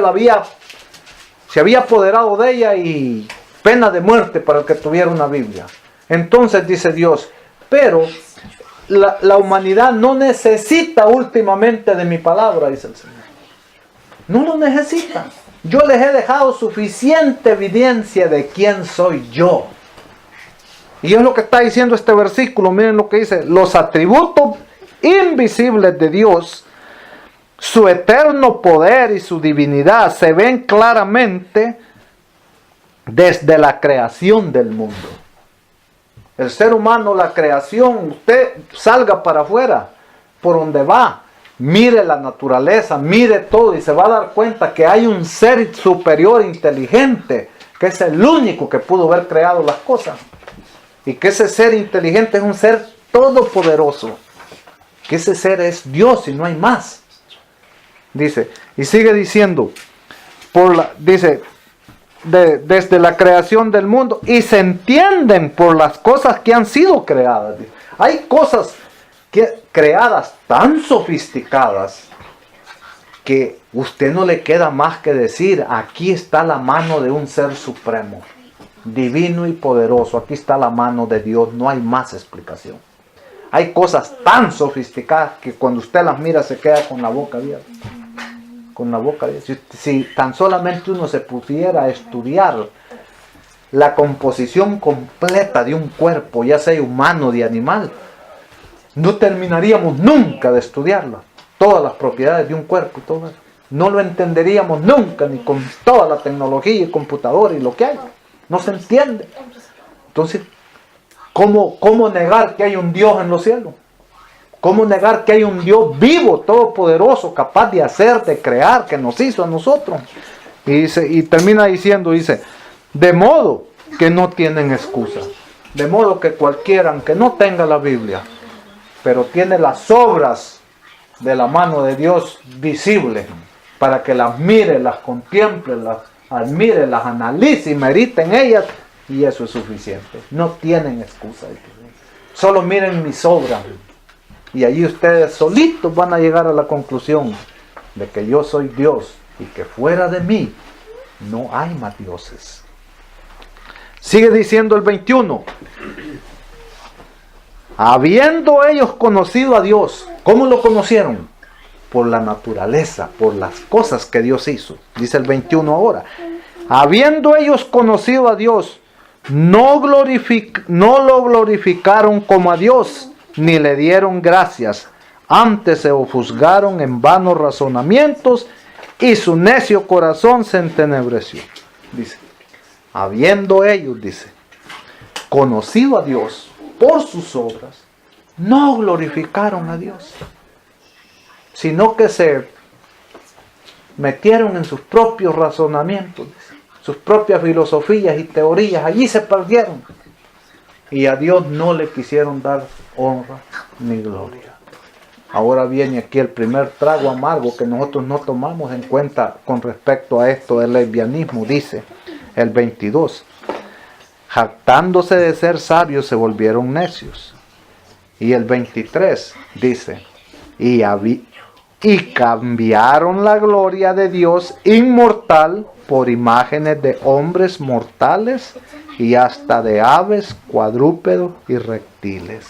se había apoderado de ella y pena de muerte para el que tuviera una Biblia. Entonces dice Dios, pero la humanidad no necesita últimamente de mi palabra, dice el Señor. No lo necesita. Yo les he dejado suficiente evidencia de quién soy yo. Y es lo que está diciendo este versículo. Miren lo que dice. Los atributos invisibles de Dios, su eterno poder y su divinidad se ven claramente desde la creación del mundo. El ser humano, la creación, usted salga para afuera, por donde va, mire la naturaleza, mire todo y se va a dar cuenta que hay un ser superior inteligente, que es el único que pudo haber creado las cosas. Y que ese ser inteligente es un ser todopoderoso. Que ese ser es Dios y no hay más. Dice, y sigue diciendo, desde la creación del mundo, y se entienden por las cosas que han sido creadas. Hay cosas creadas tan sofisticadas que usted no le queda más que decir, aquí está la mano de un ser supremo, divino y poderoso, aquí está la mano de Dios, no hay más explicación. Hay cosas tan sofisticadas que cuando usted las mira se queda con la boca abierta. Con la boca abierta. Si tan solamente uno se pudiera estudiar la composición completa de un cuerpo, ya sea humano o de animal, no terminaríamos nunca de estudiarla. Todas las propiedades de un cuerpo y todo eso. No lo entenderíamos nunca, ni con toda la tecnología y computadora y lo que hay. No se entiende. Entonces, ¿cómo negar que hay un Dios en los cielos? ¿Cómo negar que hay un Dios vivo, todopoderoso, capaz de hacer, de crear, que nos hizo a nosotros? Y termina diciendo, de modo que no tienen excusa. De modo que cualquiera, aunque no tenga la Biblia, pero tiene las obras de la mano de Dios visibles, para que las mire, las contemple, las admire, las analice y medite en ellas, y eso es suficiente. No tienen excusa. Solo miren mis obras. Y allí ustedes solitos van a llegar a la conclusión de que yo soy Dios y que fuera de mí no hay más dioses. Sigue diciendo el 21. Habiendo ellos conocido a Dios, ¿cómo lo conocieron? Por la naturaleza, por las cosas que Dios hizo. Dice el 21 ahora. Habiendo ellos conocido a Dios, no lo glorificaron como a Dios, ni le dieron gracias. Antes se ofuscaron en vanos razonamientos y su necio corazón se entenebreció. Dice, habiendo ellos, conocido a Dios por sus obras, no glorificaron a Dios, sino que se metieron en sus propios razonamientos, sus propias filosofías y teorías. Allí se perdieron. Y a Dios no le quisieron dar honra ni gloria. Ahora viene aquí el primer trago amargo que nosotros no tomamos en cuenta con respecto a esto del lesbianismo. Dice el 22. Jactándose de ser sabios se volvieron necios. Y el 23 dice, y cambiaron la gloria de Dios inmortal por imágenes de hombres mortales y hasta de aves, cuadrúpedos y reptiles.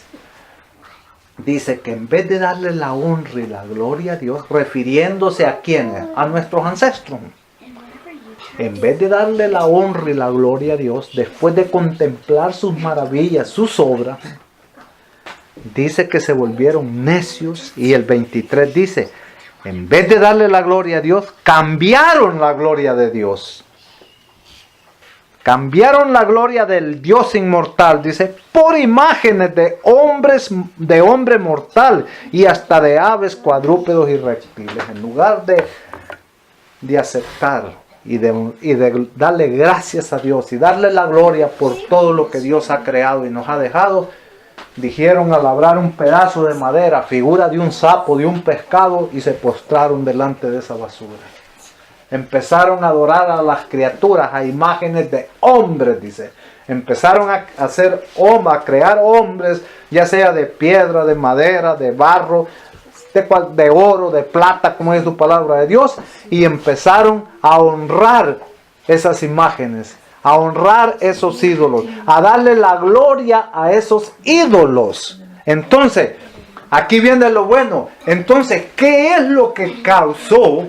Dice que en vez de darle la honra y la gloria a Dios, refiriéndose a quiénes, a nuestros ancestros, en vez de darle la honra y la gloria a Dios, después de contemplar sus maravillas, sus obras, dice que se volvieron necios. Y el 23 dice, en vez de darle la gloria a Dios, cambiaron la gloria de Dios. Cambiaron la gloria del Dios inmortal, dice, por imágenes de hombre mortal y hasta de aves, cuadrúpedos y reptiles. En lugar de aceptar y de darle gracias a Dios y darle la gloria por todo lo que Dios ha creado y nos ha dejado, dijeron a labrar un pedazo de madera, figura de un sapo, de un pescado, y se postraron delante de esa basura. Empezaron a adorar a las criaturas, a imágenes de hombres, dice. Empezaron a crear hombres, ya sea de piedra, de madera, de barro, de oro, de plata, como es su palabra de Dios, y empezaron a honrar esas imágenes, a honrar esos ídolos, a darle la gloria a esos ídolos. Entonces, aquí viene lo bueno. Entonces, ¿qué es lo que causó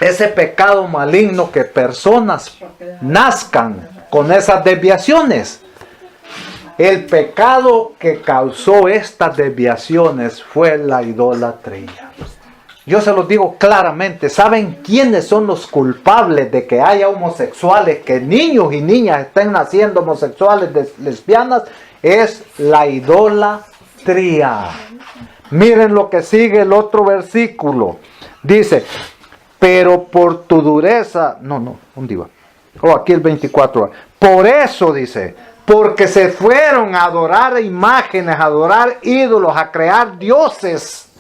ese pecado maligno, que personas nazcan con esas desviaciones? El pecado que causó estas desviaciones fue la idolatría. Yo se los digo claramente. ¿Saben quiénes son los culpables de que haya homosexuales, que niños y niñas estén naciendo homosexuales, lesbianas? Es la idolatría. Miren lo que sigue el otro versículo. Dice, pero por tu dureza, ¿dónde iba? Aquí el 24. Por eso dice, porque se fueron a adorar imágenes, a adorar ídolos, a crear diosesillos.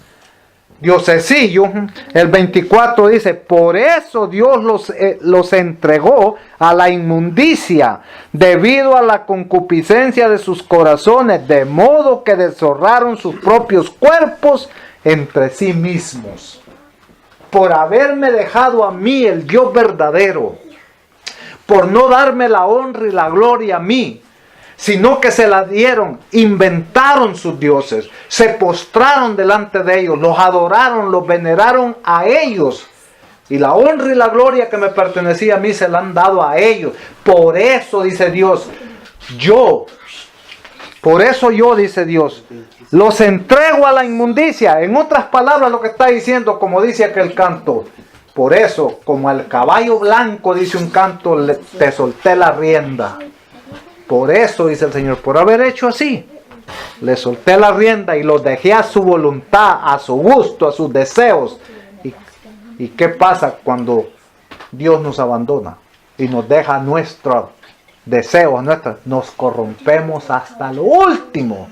El 24 dice, por eso Dios los entregó a la inmundicia, debido a la concupiscencia de sus corazones, de modo que deshonraron sus propios cuerpos entre sí mismos. Por haberme dejado a mí, el Dios verdadero, por no darme la honra y la gloria a mí, sino que se la dieron, inventaron sus dioses, se postraron delante de ellos, los adoraron, los veneraron a ellos, y la honra y la gloria que me pertenecía a mí se la han dado a ellos. Por eso dice Dios, dice Dios, los entrego a la inmundicia. En otras palabras, lo que está diciendo, como dice aquel canto, por eso, como al caballo blanco, dice un canto, te solté la rienda. Por eso, dice el Señor, por haber hecho así, le solté la rienda y los dejé a su voluntad, a su gusto, a sus deseos. ¿Y qué pasa cuando Dios nos abandona y nos deja nuestros deseos? Nos corrompemos hasta lo último.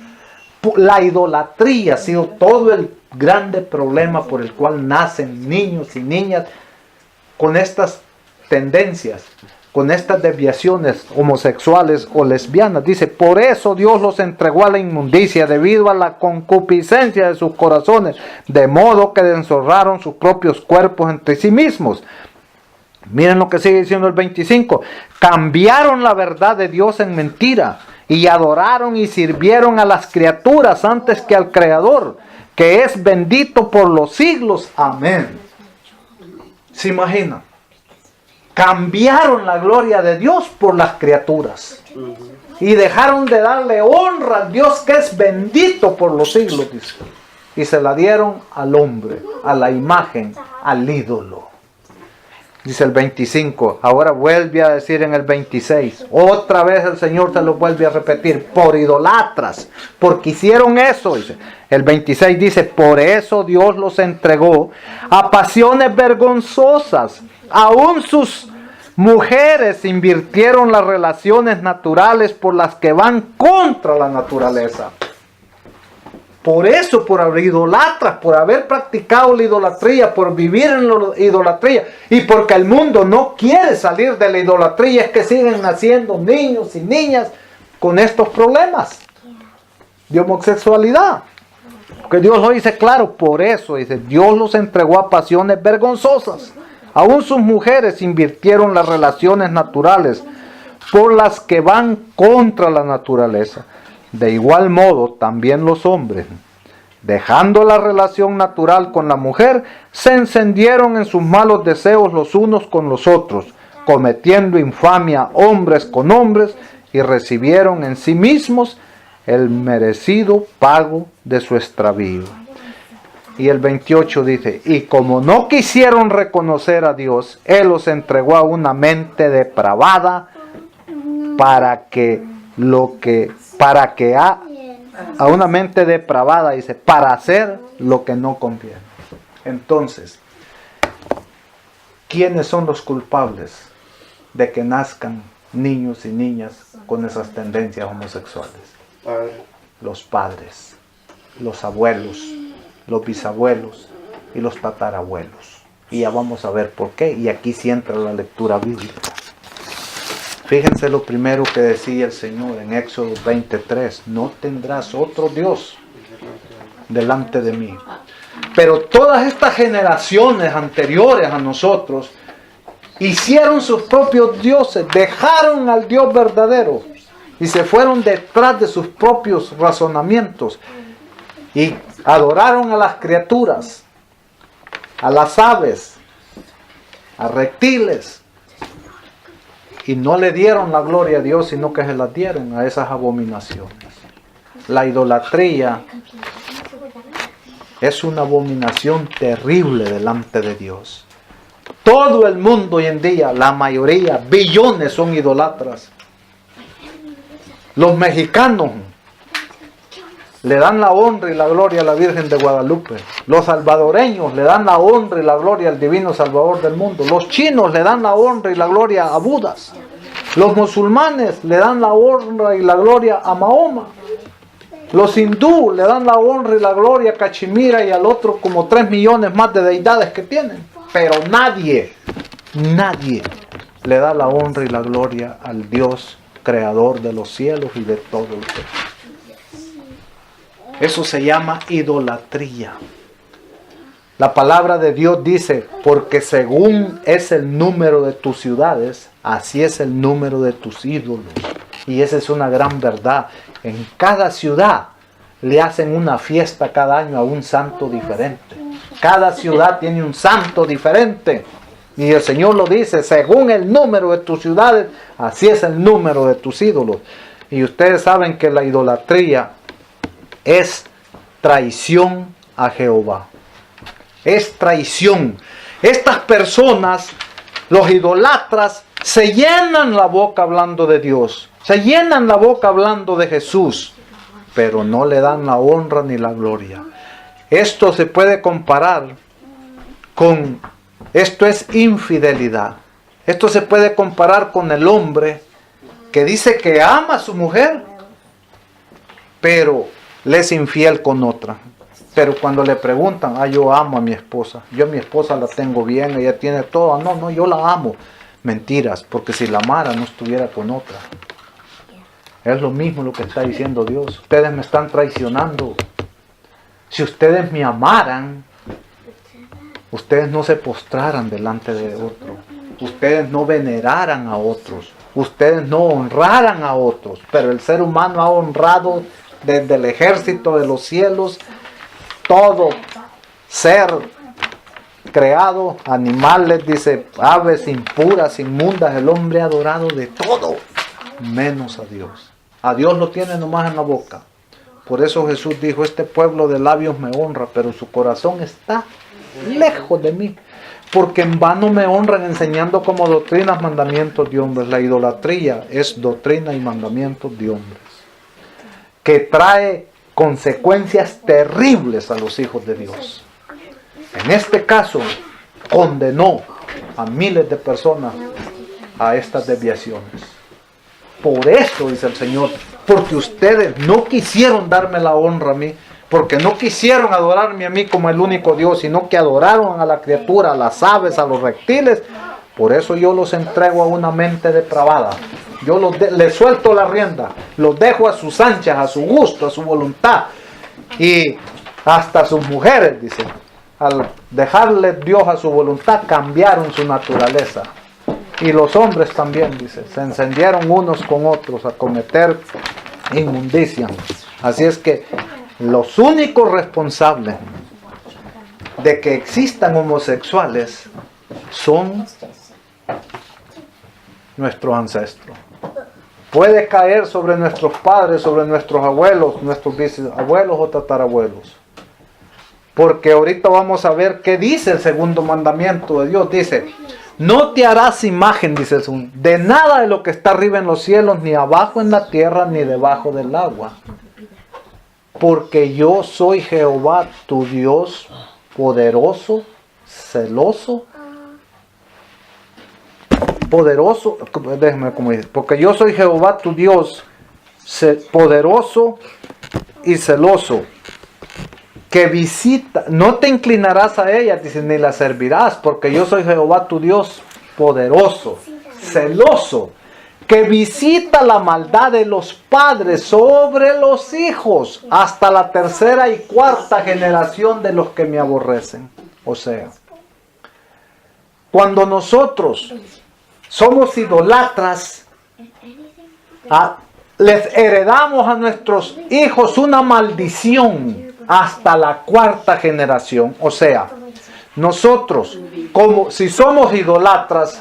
La idolatría ha sido todo el grande problema por el cual nacen niños y niñas con estas tendencias, con estas desviaciones homosexuales o lesbianas. Dice, por eso Dios los entregó a la inmundicia, debido a la concupiscencia de sus corazones, de modo que deshonraron sus propios cuerpos entre sí mismos. Miren lo que sigue diciendo el 25. Cambiaron la verdad de Dios en mentira, y adoraron y sirvieron a las criaturas antes que al Creador, que es bendito por los siglos. Amén. ¿Se imaginan? Cambiaron la gloria de Dios por las criaturas. Y dejaron de darle honra al Dios que es bendito por los siglos, dice. Y se la dieron al hombre, a la imagen, al ídolo. Dice el 25, ahora vuelve a decir en el 26, otra vez el Señor se lo vuelve a repetir, por idolatras, porque hicieron eso, dice. El 26 dice, por eso Dios los entregó a pasiones vergonzosas, aún sus mujeres invirtieron las relaciones naturales por las que van contra la naturaleza. Por eso, por haber idolatras, por haber practicado la idolatría, por vivir en la idolatría, y porque el mundo no quiere salir de la idolatría, es que siguen naciendo niños y niñas con estos problemas de homosexualidad. Porque Dios lo dice claro, por eso dice, Dios los entregó a pasiones vergonzosas. Aún sus mujeres invirtieron las relaciones naturales por las que van contra la naturaleza. De igual modo, también los hombres, dejando la relación natural con la mujer, se encendieron en sus malos deseos los unos con los otros, cometiendo infamia hombres con hombres, y recibieron en sí mismos el merecido pago de su extravío. Y el 28 dice, y como no quisieron reconocer a Dios, Él los entregó a una mente depravada a una mente depravada, dice, para hacer lo que no conviene. Entonces, ¿quiénes son los culpables de que nazcan niños y niñas con esas tendencias homosexuales? Los padres, los abuelos, los bisabuelos y los tatarabuelos. Y ya vamos a ver por qué. Y aquí sí entra la lectura bíblica. Fíjense lo primero que decía el Señor en Éxodo 23. No tendrás otro Dios delante de mí. Pero todas estas generaciones anteriores a nosotros hicieron sus propios dioses, dejaron al Dios verdadero y se fueron detrás de sus propios razonamientos y adoraron a las criaturas, a las aves, a reptiles, y no le dieron la gloria a Dios, sino que se la dieron a esas abominaciones. La idolatría es una abominación terrible delante de Dios. Todo el mundo hoy en día, la mayoría, billones son idolatras. Los mexicanos le dan la honra y la gloria a la Virgen de Guadalupe. Los salvadoreños le dan la honra y la gloria al divino Salvador del mundo. Los chinos le dan la honra y la gloria a Budas. Los musulmanes le dan la honra y la gloria a Mahoma. Los hindú le dan la honra y la gloria a Cachemira y al otro como 3 millones más de deidades que tienen. Pero nadie le da la honra y la gloria al Dios creador de los cielos y de todo el mundo. Eso se llama idolatría. La palabra de Dios dice, porque según es el número de tus ciudades, así es el número de tus ídolos. Y esa es una gran verdad. En cada ciudad le hacen una fiesta cada año a un santo diferente. Cada ciudad tiene un santo diferente. Y el Señor lo dice, según el número de tus ciudades, así es el número de tus ídolos. Y ustedes saben que la idolatría es traición a Jehová. Es traición. Estas personas, los idolatras, se llenan la boca hablando de Dios. Se llenan la boca hablando de Jesús. Pero no le dan la honra ni la gloria. Esto se puede comparar con... Esto es infidelidad. Esto se puede comparar con el hombre que dice que ama a su mujer, pero le es infiel con otra. Pero cuando le preguntan, yo amo a mi esposa, yo a mi esposa la tengo bien, ella tiene todo, no, yo la amo. Mentiras, porque si la amara no estuviera con otra. Es lo mismo lo que está diciendo Dios. Ustedes me están traicionando. Si ustedes me amaran, ustedes no se postraran delante de otro. Ustedes no veneraran a otros. Ustedes no honraran a otros. Pero el ser humano ha honrado desde el ejército de los cielos todo ser creado, animales, dice, aves impuras, inmundas. El hombre ha adorado de todo, menos a Dios. A Dios lo tiene nomás en la boca. Por eso Jesús dijo, este pueblo de labios me honra, pero su corazón está lejos de mí, porque en vano me honran enseñando como doctrinas mandamientos de hombres. La idolatría es doctrina y mandamientos de hombres, que trae consecuencias terribles a los hijos de Dios. En este caso, condenó a miles de personas a estas desviaciones. Por eso, dice el Señor, porque ustedes no quisieron darme la honra a mí, porque no quisieron adorarme a mí como el único Dios, sino que adoraron a la criatura, a las aves, a los reptiles. Por eso yo los entrego a una mente depravada. Yo les suelto la rienda, los dejo a sus anchas, a su gusto, a su voluntad. Y Hasta sus mujeres, dice, al dejarle Dios a su voluntad, cambiaron su naturaleza. Y los hombres también, dice, se encendieron unos con otros a cometer inmundicia. Así es que los únicos responsables de que existan homosexuales son nuestros ancestros. Puede caer sobre nuestros padres, sobre nuestros abuelos, nuestros bisabuelos o tatarabuelos. Porque ahorita vamos a ver qué dice el segundo mandamiento de Dios. Dice, no te harás imagen, dice el segundo, de nada de lo que está arriba en los cielos, ni abajo en la tierra, ni debajo del agua. Porque yo soy Jehová, tu Dios, poderoso, celoso, poderoso, déjeme como dice, porque yo soy Jehová, tu Dios, poderoso y celoso, que visita, no te inclinarás a ella, dice, ni la servirás, porque yo soy Jehová, tu Dios, poderoso, celoso, que visita la maldad de los padres sobre los hijos, hasta la tercera y cuarta generación de los que me aborrecen. O sea, cuando nosotros somos idolatras, les heredamos a nuestros hijos una maldición hasta la cuarta generación. O sea, nosotros, como si somos idolatras,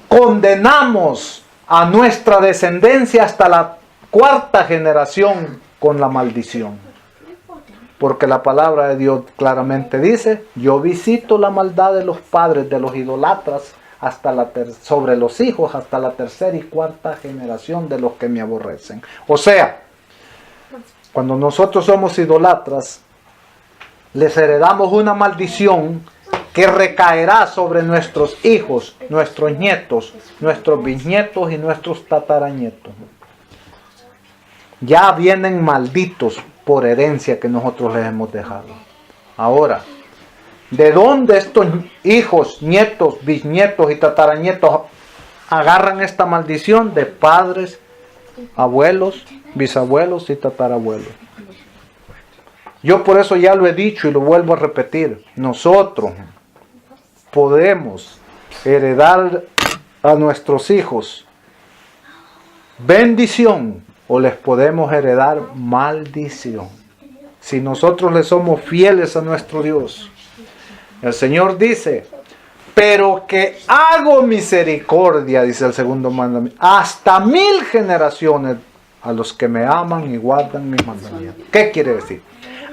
condenamos a nuestra descendencia hasta la cuarta generación con la maldición. Porque la palabra de Dios claramente dice, yo visito la maldad de los padres, de los idolatras, sobre los hijos, hasta la tercera y cuarta generación de los que me aborrecen. O sea, cuando nosotros somos idolatras, les heredamos una maldición que recaerá sobre nuestros hijos, nuestros nietos, nuestros bisnietos y nuestros tataranietos. Ya vienen malditos por herencia que nosotros les hemos dejado. Ahora, ¿de dónde estos hijos, nietos, bisnietos y tataranietos agarran esta maldición? De padres, abuelos, bisabuelos y tatarabuelos. Yo por eso ya lo he dicho y lo vuelvo a repetir. Nosotros podemos heredar a nuestros hijos bendición o les podemos heredar maldición. Si nosotros le somos fieles a nuestro Dios. El Señor dice, pero que hago misericordia, dice el segundo mandamiento, hasta 1000 generaciones a los que me aman y guardan mis mandamientos. ¿Qué quiere decir?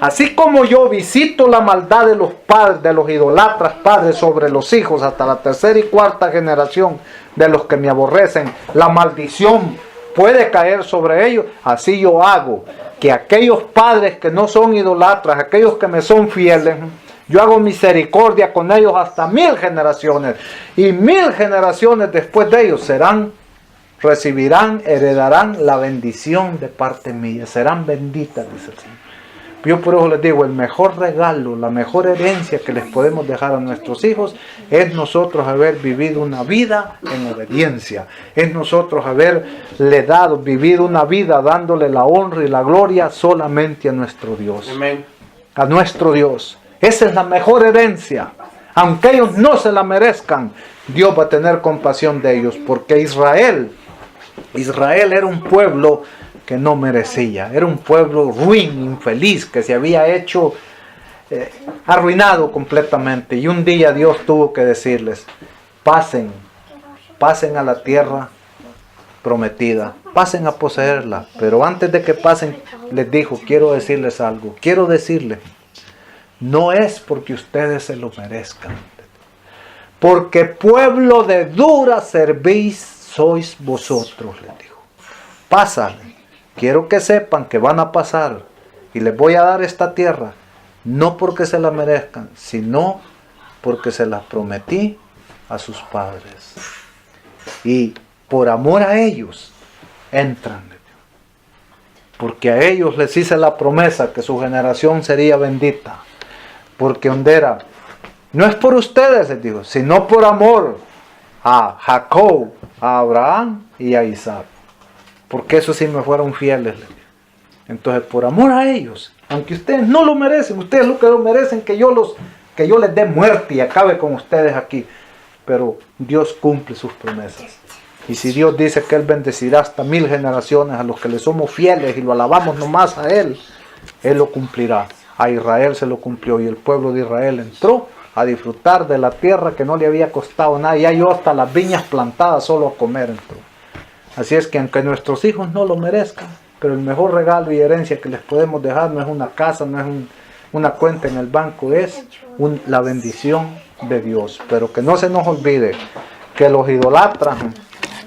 Así como yo visito la maldad de los padres, de los idolatras padres sobre los hijos hasta la tercera y cuarta generación de los que me aborrecen, la maldición puede caer sobre ellos. Así yo hago que aquellos padres que no son idolatras, aquellos que me son fieles, yo hago misericordia con ellos hasta 1000 generaciones. Y 1000 generaciones después de ellos recibirán, heredarán la bendición de parte mía. Serán benditas, dice el Señor. Yo por eso les digo, el mejor regalo, la mejor herencia que les podemos dejar a nuestros hijos es nosotros haber vivido una vida en obediencia. Es nosotros haberle vivido una vida dándole la honra y la gloria solamente a nuestro Dios. Amén. A nuestro Dios. Esa es la mejor herencia. Aunque ellos no se la merezcan, Dios va a tener compasión de ellos. Porque Israel era un pueblo que no merecía. Era un pueblo ruin, infeliz, que se había hecho arruinado completamente. Y un día Dios tuvo que decirles, pasen a la tierra prometida, pasen a poseerla. Pero antes de que pasen, les dijo, quiero decirles algo, quiero decirles, no es porque ustedes se lo merezcan, porque pueblo de dura cerviz sois vosotros, les dijo. Pásale. Quiero que sepan que van a pasar y les voy a dar esta tierra, no porque se la merezcan, sino porque se la prometí a sus padres. Y por amor a ellos, entran. Porque a ellos les hice la promesa que su generación sería bendita. Porque Ondera, no es por ustedes, les digo, sino por amor a Jacob, a Abraham y a Isaac. Porque esos sí me fueron fieles. Entonces, por amor a ellos, aunque ustedes no lo merecen, ustedes lo que lo merecen, que yo les dé muerte y acabe con ustedes aquí. Pero Dios cumple sus promesas. Y si Dios dice que Él bendecirá hasta 1000 generaciones a los que le somos fieles y lo alabamos nomás a Él, Él lo cumplirá. A Israel se lo cumplió y el pueblo de Israel entró a disfrutar de la tierra que no le había costado nada. Y halló hasta las viñas plantadas, solo a comer entró. Así es que aunque nuestros hijos no lo merezcan, pero el mejor regalo y herencia que les podemos dejar no es una casa, no es una cuenta en el banco, es la bendición de Dios. Pero que no se nos olvide que los idolatras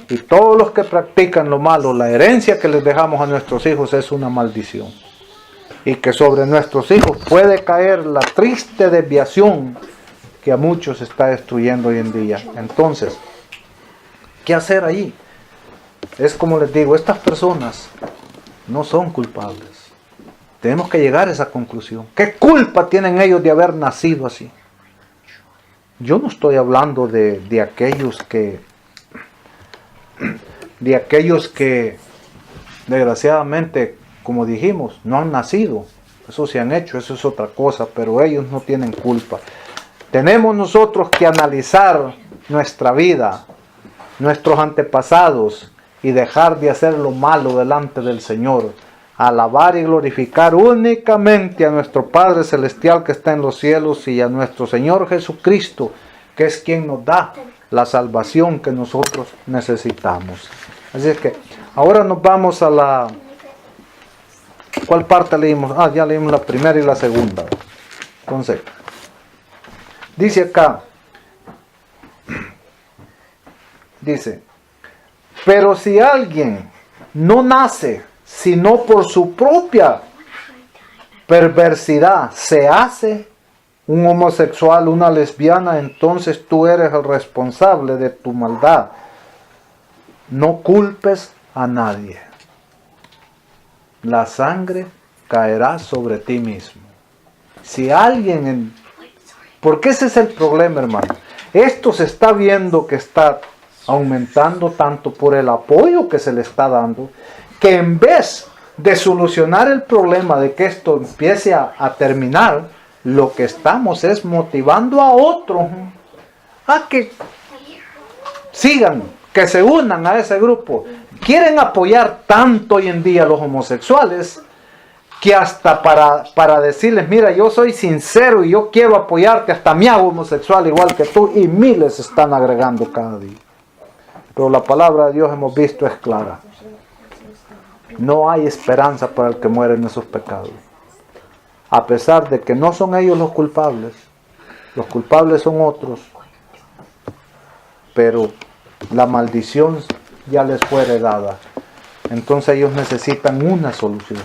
y todos los que practican lo malo, la herencia que les dejamos a nuestros hijos es una maldición. Y que sobre nuestros hijos puede caer la triste desviación que a muchos está destruyendo hoy en día. Entonces, ¿qué hacer allí? Es como les digo, estas personas no son culpables. Tenemos que llegar a esa conclusión. ¿Qué culpa tienen ellos de haber nacido así? Yo no estoy hablando de aquellos que desgraciadamente, como dijimos, no han nacido. Eso se han hecho, eso es otra cosa, pero ellos no tienen culpa. Tenemos nosotros que analizar nuestra vida, nuestros antepasados, y dejar de hacer lo malo delante del Señor. Alabar y glorificar únicamente a nuestro Padre Celestial que está en los cielos y a nuestro Señor Jesucristo, que es quien nos da la salvación que nosotros necesitamos. Así es que ahora nos vamos a la... ¿Cuál parte leímos? Ya leímos la primera y la segunda. Entonces, dice acá, dice, pero si alguien no nace sino por su propia perversidad se hace un homosexual, una lesbiana, entonces tú eres el responsable de tu maldad. No culpes a nadie. La sangre caerá sobre ti mismo. Si alguien... Porque ese es el problema, hermano. Esto se está viendo que está aumentando tanto por el apoyo que se le está dando, que en vez de solucionar el problema de que esto empiece a terminar, lo que estamos es motivando a otros a que sigan, que se unan a ese grupo. Quieren apoyar tanto hoy en día a los homosexuales que hasta para decirles, mira, yo soy sincero y yo quiero apoyarte, hasta me hago homosexual igual que tú, y miles están agregando cada día. Pero la palabra de Dios, hemos visto, es clara. No hay esperanza para el que muere en esos pecados. A pesar de que no son ellos los culpables son otros. Pero la maldición ya les fue heredada. Entonces ellos necesitan una solución.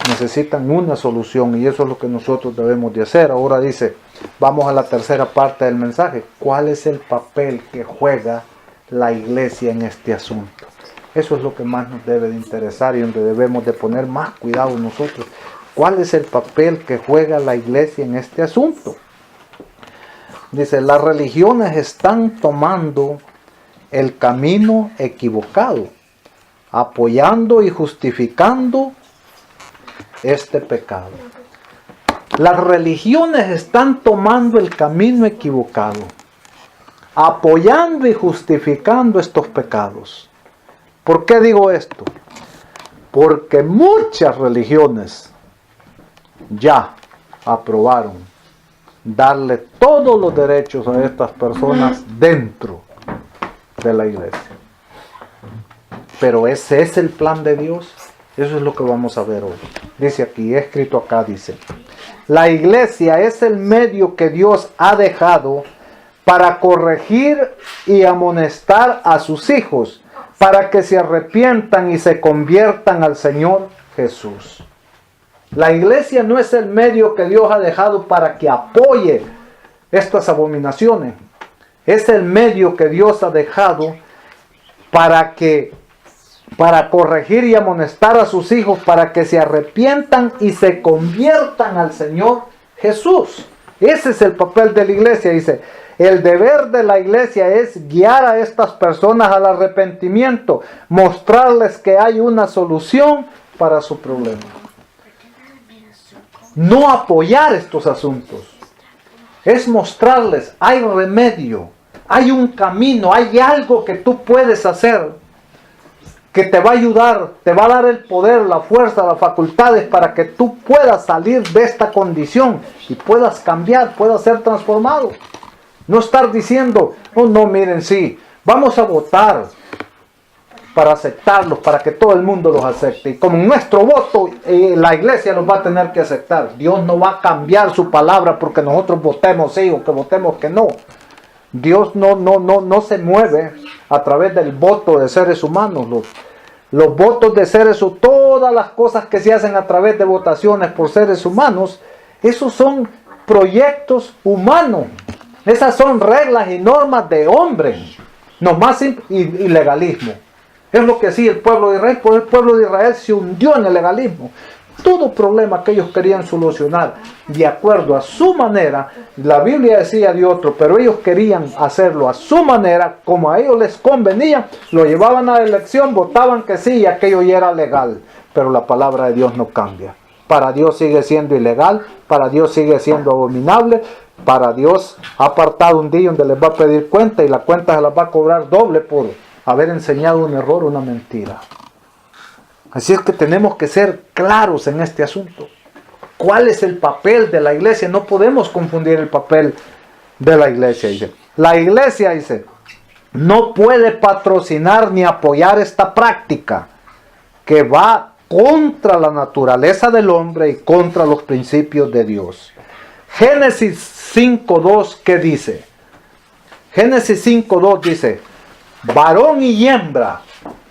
Necesitan una solución, y eso es lo que nosotros debemos de hacer. Ahora dice, vamos a la tercera parte del mensaje. ¿Cuál es el papel que juega la iglesia en este asunto? Eso es lo que más nos debe de interesar y donde debemos de poner más cuidado nosotros. ¿Cuál es el papel que juega la iglesia en este asunto? Dice, las religiones están tomando el camino equivocado, apoyando y justificando este pecado. Las religiones están tomando el camino equivocado, apoyando y justificando estos pecados. ¿Por qué digo esto? Porque muchas religiones ya aprobaron darle todos los derechos a estas personas dentro de la iglesia. Pero ese es el plan de Dios. Eso es lo que vamos a ver hoy. Dice aquí, escrito acá, dice, la iglesia es el medio que Dios ha dejado para corregir y amonestar a sus hijos, para que se arrepientan y se conviertan al Señor Jesús. La iglesia no es el medio que Dios ha dejado para que apoye estas abominaciones. Es el medio que Dios ha dejado para corregir y amonestar a sus hijos, para que se arrepientan y se conviertan al Señor Jesús. Ese es el papel de la iglesia. Dice, el deber de la iglesia es guiar a estas personas al arrepentimiento, mostrarles que hay una solución para su problema. No apoyar estos asuntos. Es mostrarles, hay remedio, hay un camino, hay algo que tú puedes hacer que te va a ayudar, te va a dar el poder, la fuerza, las facultades para que tú puedas salir de esta condición y puedas cambiar, puedas ser transformado. No estar diciendo, oh no, miren, sí, vamos a votar para aceptarlos, para que todo el mundo los acepte. Y con nuestro voto, la iglesia los va a tener que aceptar. Dios no va a cambiar su palabra porque nosotros votemos sí o que votemos que no. Dios no se mueve a través del voto de seres humanos. Los votos de seres humanos, todas las cosas que se hacen a través de votaciones por seres humanos, esos son proyectos humanos. Esas son reglas y normas de hombres. Nomás y legalismo. Es lo que hacía el pueblo de Israel, porque el pueblo de Israel se hundió en el legalismo. Todo problema que ellos querían solucionar de acuerdo a su manera, la Biblia decía de otro, pero ellos querían hacerlo a su manera, como a ellos les convenía, lo llevaban a la elección, votaban que sí y aquello ya era legal. Pero la palabra de Dios no cambia. Para Dios sigue siendo ilegal, para Dios sigue siendo abominable, para Dios ha apartado un día donde les va a pedir cuenta y la cuenta se la va a cobrar doble por haber enseñado un error, una mentira. Así es que tenemos que ser claros en este asunto. ¿Cuál es el papel de la iglesia? No podemos confundir el papel de la iglesia. Dice. La iglesia, dice, no puede patrocinar ni apoyar esta práctica que va contra la naturaleza del hombre y contra los principios de Dios. Génesis 5.2, ¿qué dice? Génesis 5.2 dice, varón y hembra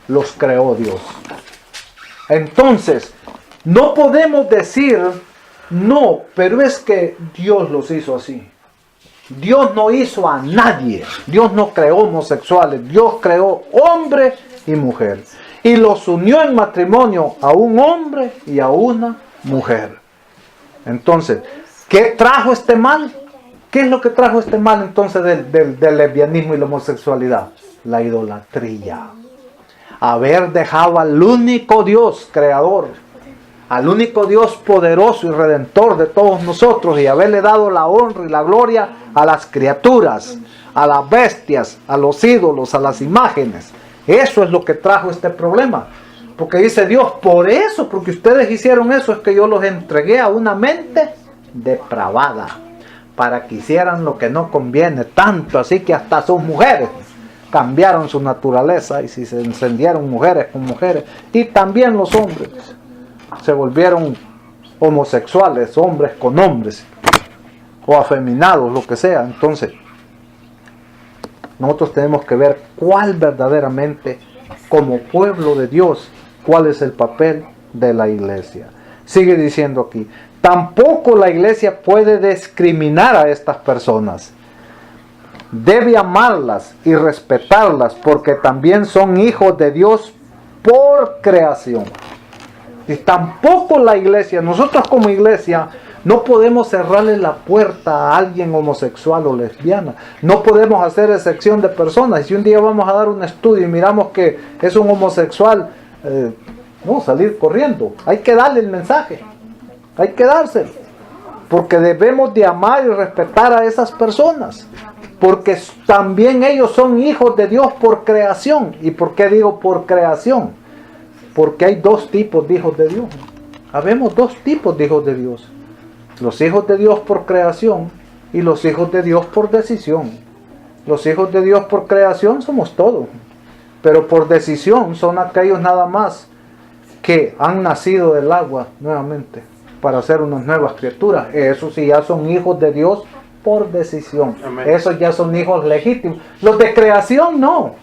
los creó Dios. Entonces, no podemos decir, no, pero es que Dios los hizo así. Dios no hizo a nadie. Dios no creó homosexuales. Dios creó hombre y mujer. Y los unió en matrimonio a un hombre y a una mujer. Entonces, ¿qué trajo este mal? ¿Qué es lo que trajo este mal entonces del lesbianismo y la homosexualidad? La idolatría. Haber dejado al único Dios creador, al único Dios poderoso y redentor de todos nosotros y haberle dado la honra y la gloria a las criaturas, a las bestias, a los ídolos, a las imágenes. Eso es lo que trajo este problema. Porque dice Dios, por eso, porque ustedes hicieron eso, es que yo los entregué a una mente depravada, para que hicieran lo que no conviene, tanto así que hasta sus mujeres cambiaron su naturaleza y si se encendieron mujeres con mujeres, y también los hombres se volvieron homosexuales, hombres con hombres, o afeminados, lo que sea. Entonces, nosotros tenemos que ver cuál verdaderamente, como pueblo de Dios, cuál es el papel de la iglesia. Sigue diciendo aquí, tampoco la iglesia puede discriminar a estas personas. Debe amarlas y respetarlas porque también son hijos de Dios por creación. Y tampoco la iglesia, nosotros como iglesia, no podemos cerrarle la puerta a alguien homosexual o lesbiana. No podemos hacer excepción de personas. Y si un día vamos a dar un estudio y miramos que es un homosexual, no, salir corriendo. Hay que darle el mensaje. Hay que dárselo. Porque debemos de amar y respetar a esas personas. Porque también ellos son hijos de Dios por creación. ¿Y por qué digo por creación? Porque hay dos tipos de hijos de Dios. Habemos dos tipos de hijos de Dios. Los hijos de Dios por creación y los hijos de Dios por decisión. Los hijos de Dios por creación somos todos. Pero por decisión son aquellos nada más que han nacido del agua nuevamente para ser unas nuevas criaturas. Esos sí ya son hijos de Dios por decisión. Amén. Esos ya son hijos legítimos. Los de creación no.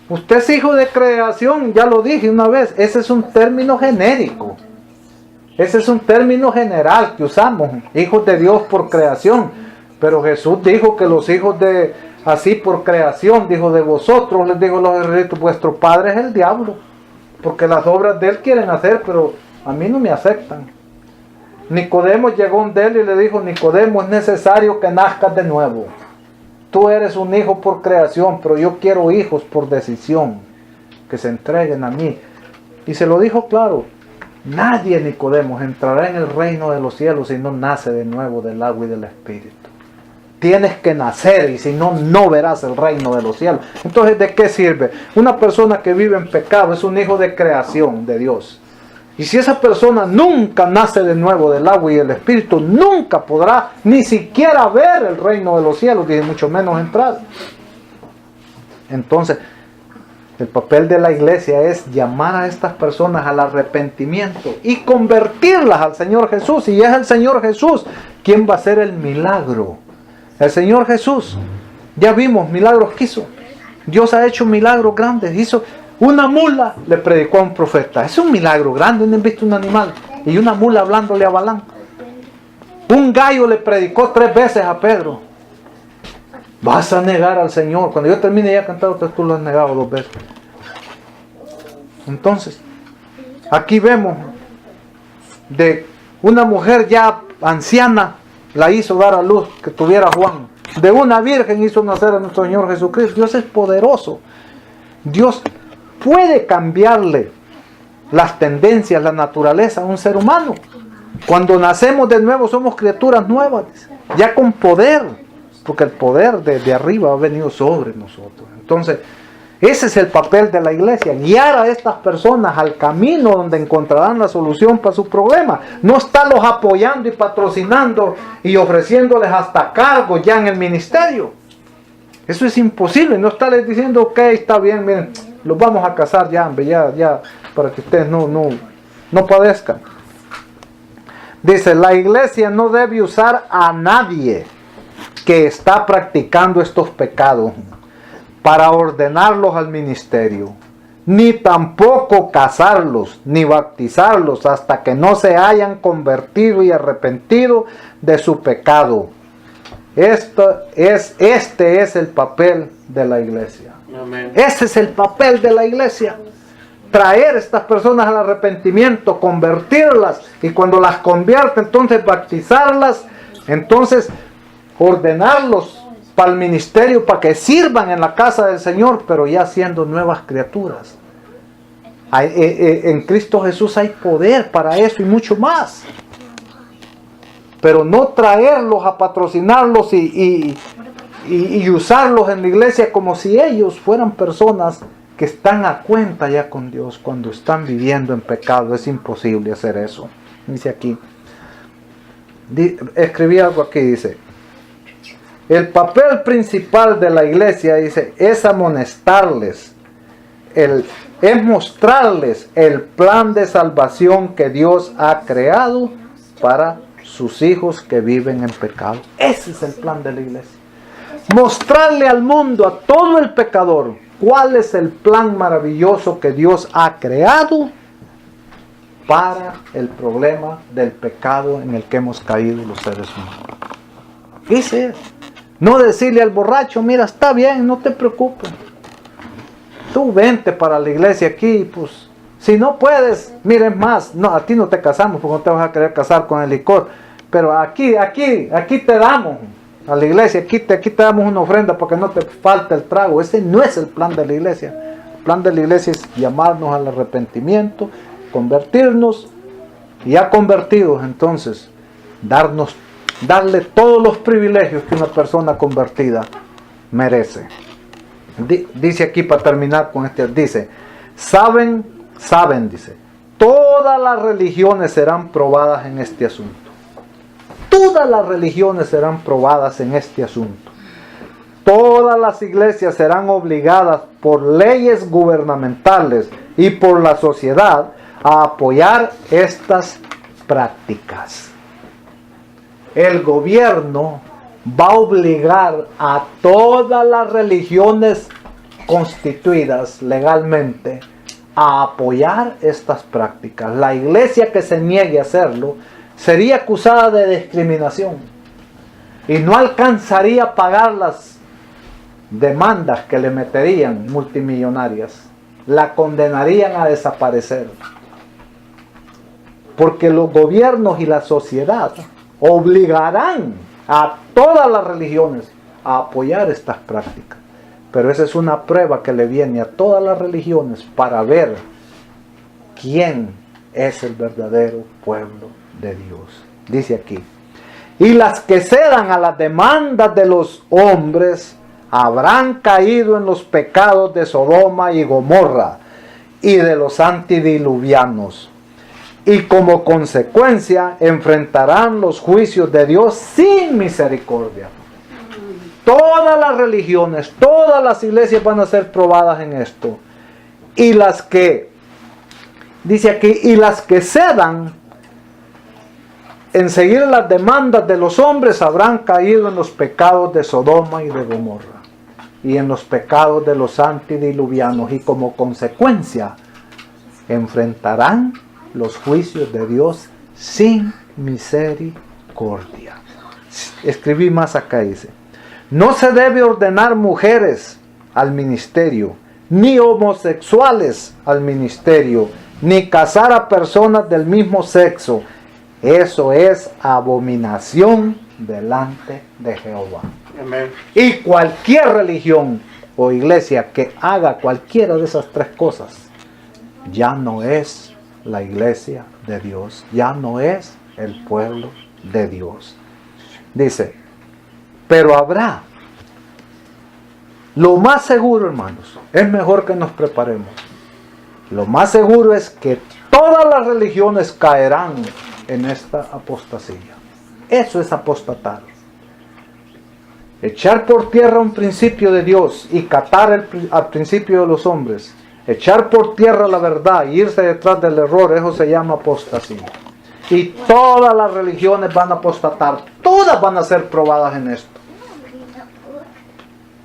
Usted es hijo de creación, ya lo dije una vez. Ese es un término genérico. Ese es un término general que usamos. Hijos de Dios por creación. Pero Jesús dijo que los hijos de así por creación, dijo de vosotros, les digo los hermanos, vuestro padre es el diablo. Porque las obras de él quieren hacer, pero a mí no me aceptan. Nicodemo llegó donde él y le dijo, Nicodemo, es necesario que nazcas de nuevo. Tú eres un hijo por creación, pero yo quiero hijos por decisión, que se entreguen a mí. Y se lo dijo claro. Nadie, Nicodemo, entrará en el reino de los cielos si no nace de nuevo del agua y del Espíritu. Tienes que nacer, y si no, no verás el reino de los cielos. Entonces, ¿de qué sirve? Una persona que vive en pecado es un hijo de creación de Dios. Y si esa persona nunca nace de nuevo del agua y del Espíritu, nunca podrá ni siquiera ver el reino de los cielos, ni mucho menos entrar. Entonces, el papel de la iglesia es llamar a estas personas al arrepentimiento y convertirlas al Señor Jesús. Y es el Señor Jesús quien va a hacer el milagro. El Señor Jesús, ya vimos milagros que hizo. Dios ha hecho milagros grandes. Hizo una mula, le predicó a un profeta. Es un milagro grande. ¿No han visto un animal? Y una mula hablándole a Balaam. Un gallo le predicó 3 veces a Pedro. Vas a negar al Señor. Cuando yo termine ya de cantar, tú lo has negado 2 veces. Entonces, aquí vemos de una mujer ya anciana, la hizo dar a luz, que tuviera Juan. De una virgen hizo nacer a nuestro Señor Jesucristo. Dios es poderoso. Dios puede cambiarle las tendencias, la naturaleza a un ser humano. Cuando nacemos de nuevo somos criaturas nuevas, ya con poder, porque el poder de arriba ha venido sobre nosotros. Entonces, ese es el papel de la iglesia, guiar a estas personas al camino donde encontrarán la solución para sus problemas. No estarlos apoyando y patrocinando y ofreciéndoles hasta cargos ya en el ministerio. Eso es imposible. No estarles diciendo, ok, está bien, miren, los vamos a casar ya, para que ustedes no padezcan. Dice, la iglesia no debe usar a nadie que está practicando estos pecados para ordenarlos al ministerio, ni tampoco casarlos, ni bautizarlos hasta que no se hayan convertido y arrepentido de su pecado. Este es el papel de la iglesia. Amén. Ese es el papel de la iglesia. Traer a estas personas al arrepentimiento, convertirlas, y cuando las convierte, entonces bautizarlas, entonces ordenarlos para el ministerio, para que sirvan en la casa del Señor, pero ya siendo nuevas criaturas. En Cristo Jesús hay poder para eso y mucho más. Pero no traerlos a patrocinarlos y usarlos en la iglesia como si ellos fueran personas que están a cuenta ya con Dios cuando están viviendo en pecado. Es imposible hacer eso. Dice aquí, escribí algo aquí, dice, el papel principal de la iglesia, dice, es amonestarles, es mostrarles el plan de salvación que Dios ha creado para sus hijos que viven en pecado. Ese es el plan de la iglesia. Mostrarle al mundo, a todo el pecador, cuál es el plan maravilloso que Dios ha creado para el problema del pecado en el que hemos caído los seres humanos. Ese es. No decirle al borracho, mira, está bien, no te preocupes. Tú vente para la iglesia aquí, pues, si no puedes, miren más, no, a ti no te casamos porque no te vas a querer casar con el licor, pero aquí te damos, a la iglesia, aquí te damos una ofrenda porque no te falta el trago. Ese no es el plan de la iglesia. El plan de la iglesia es llamarnos al arrepentimiento, convertirnos, y ya convertidos, entonces, darle todos los privilegios que una persona convertida merece. Dice aquí para terminar con dice, saben, dice, todas las religiones serán probadas en este asunto. Todas las religiones serán probadas en este asunto. Todas las iglesias serán obligadas por leyes gubernamentales y por la sociedad a apoyar estas prácticas. El gobierno va a obligar a todas las religiones constituidas legalmente a apoyar estas prácticas. La iglesia que se niegue a hacerlo sería acusada de discriminación y no alcanzaría a pagar las demandas que le meterían multimillonarias. La condenarían a desaparecer. Porque los gobiernos y la sociedad obligarán a todas las religiones a apoyar estas prácticas. Pero esa es una prueba que le viene a todas las religiones para ver quién es el verdadero pueblo de Dios. Dice aquí, y las que cedan a las demandas de los hombres habrán caído en los pecados de Sodoma y Gomorra y de los antediluvianos, y como consecuencia enfrentarán los juicios de Dios sin misericordia. Todas las religiones, todas las iglesias van a ser probadas en esto. Y las que, dice aquí, y las que cedan en seguir las demandas de los hombres habrán caído en los pecados de Sodoma y de Gomorra y en los pecados de los antediluvianos, y como consecuencia enfrentarán los juicios de Dios sin misericordia. Escribí más acá, dice, no se debe ordenar mujeres al ministerio, ni homosexuales al ministerio, ni casar a personas del mismo sexo. Eso es abominación delante de Jehová. Amén. Y cualquier religión o iglesia que haga cualquiera de esas tres cosas, ya no es la iglesia de Dios, ya no es el pueblo de Dios. Dice, pero habrá, lo más seguro, hermanos, es mejor que nos preparemos. Lo más seguro es que todas las religiones caerán en esta apostasía. Eso es apostatar. Echar por tierra un principio de Dios y catar al principio de los hombres. Echar por tierra la verdad y irse detrás del error, eso se llama apostasía. Y todas las religiones van a apostatar. Todas van a ser probadas en esto.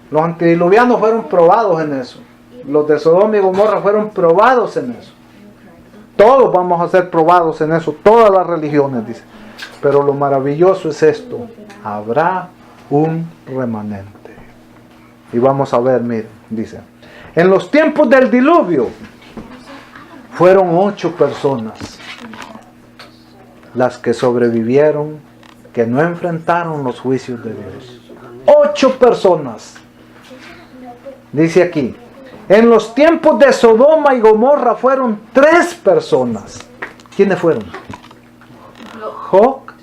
Los antediluvianos fueron probados en eso. Los de Sodoma y Gomorra fueron probados en eso. Todos vamos a ser probados en eso. Todas las religiones, dice. Pero lo maravilloso es esto. Habrá un remanente. Y vamos a ver, miren, dice. En los tiempos del diluvio fueron 8 personas las que sobrevivieron, que no enfrentaron los juicios de Dios. 8 personas. Dice aquí, en los tiempos de Sodoma y Gomorra fueron 3 personas. ¿Quiénes fueron? Joc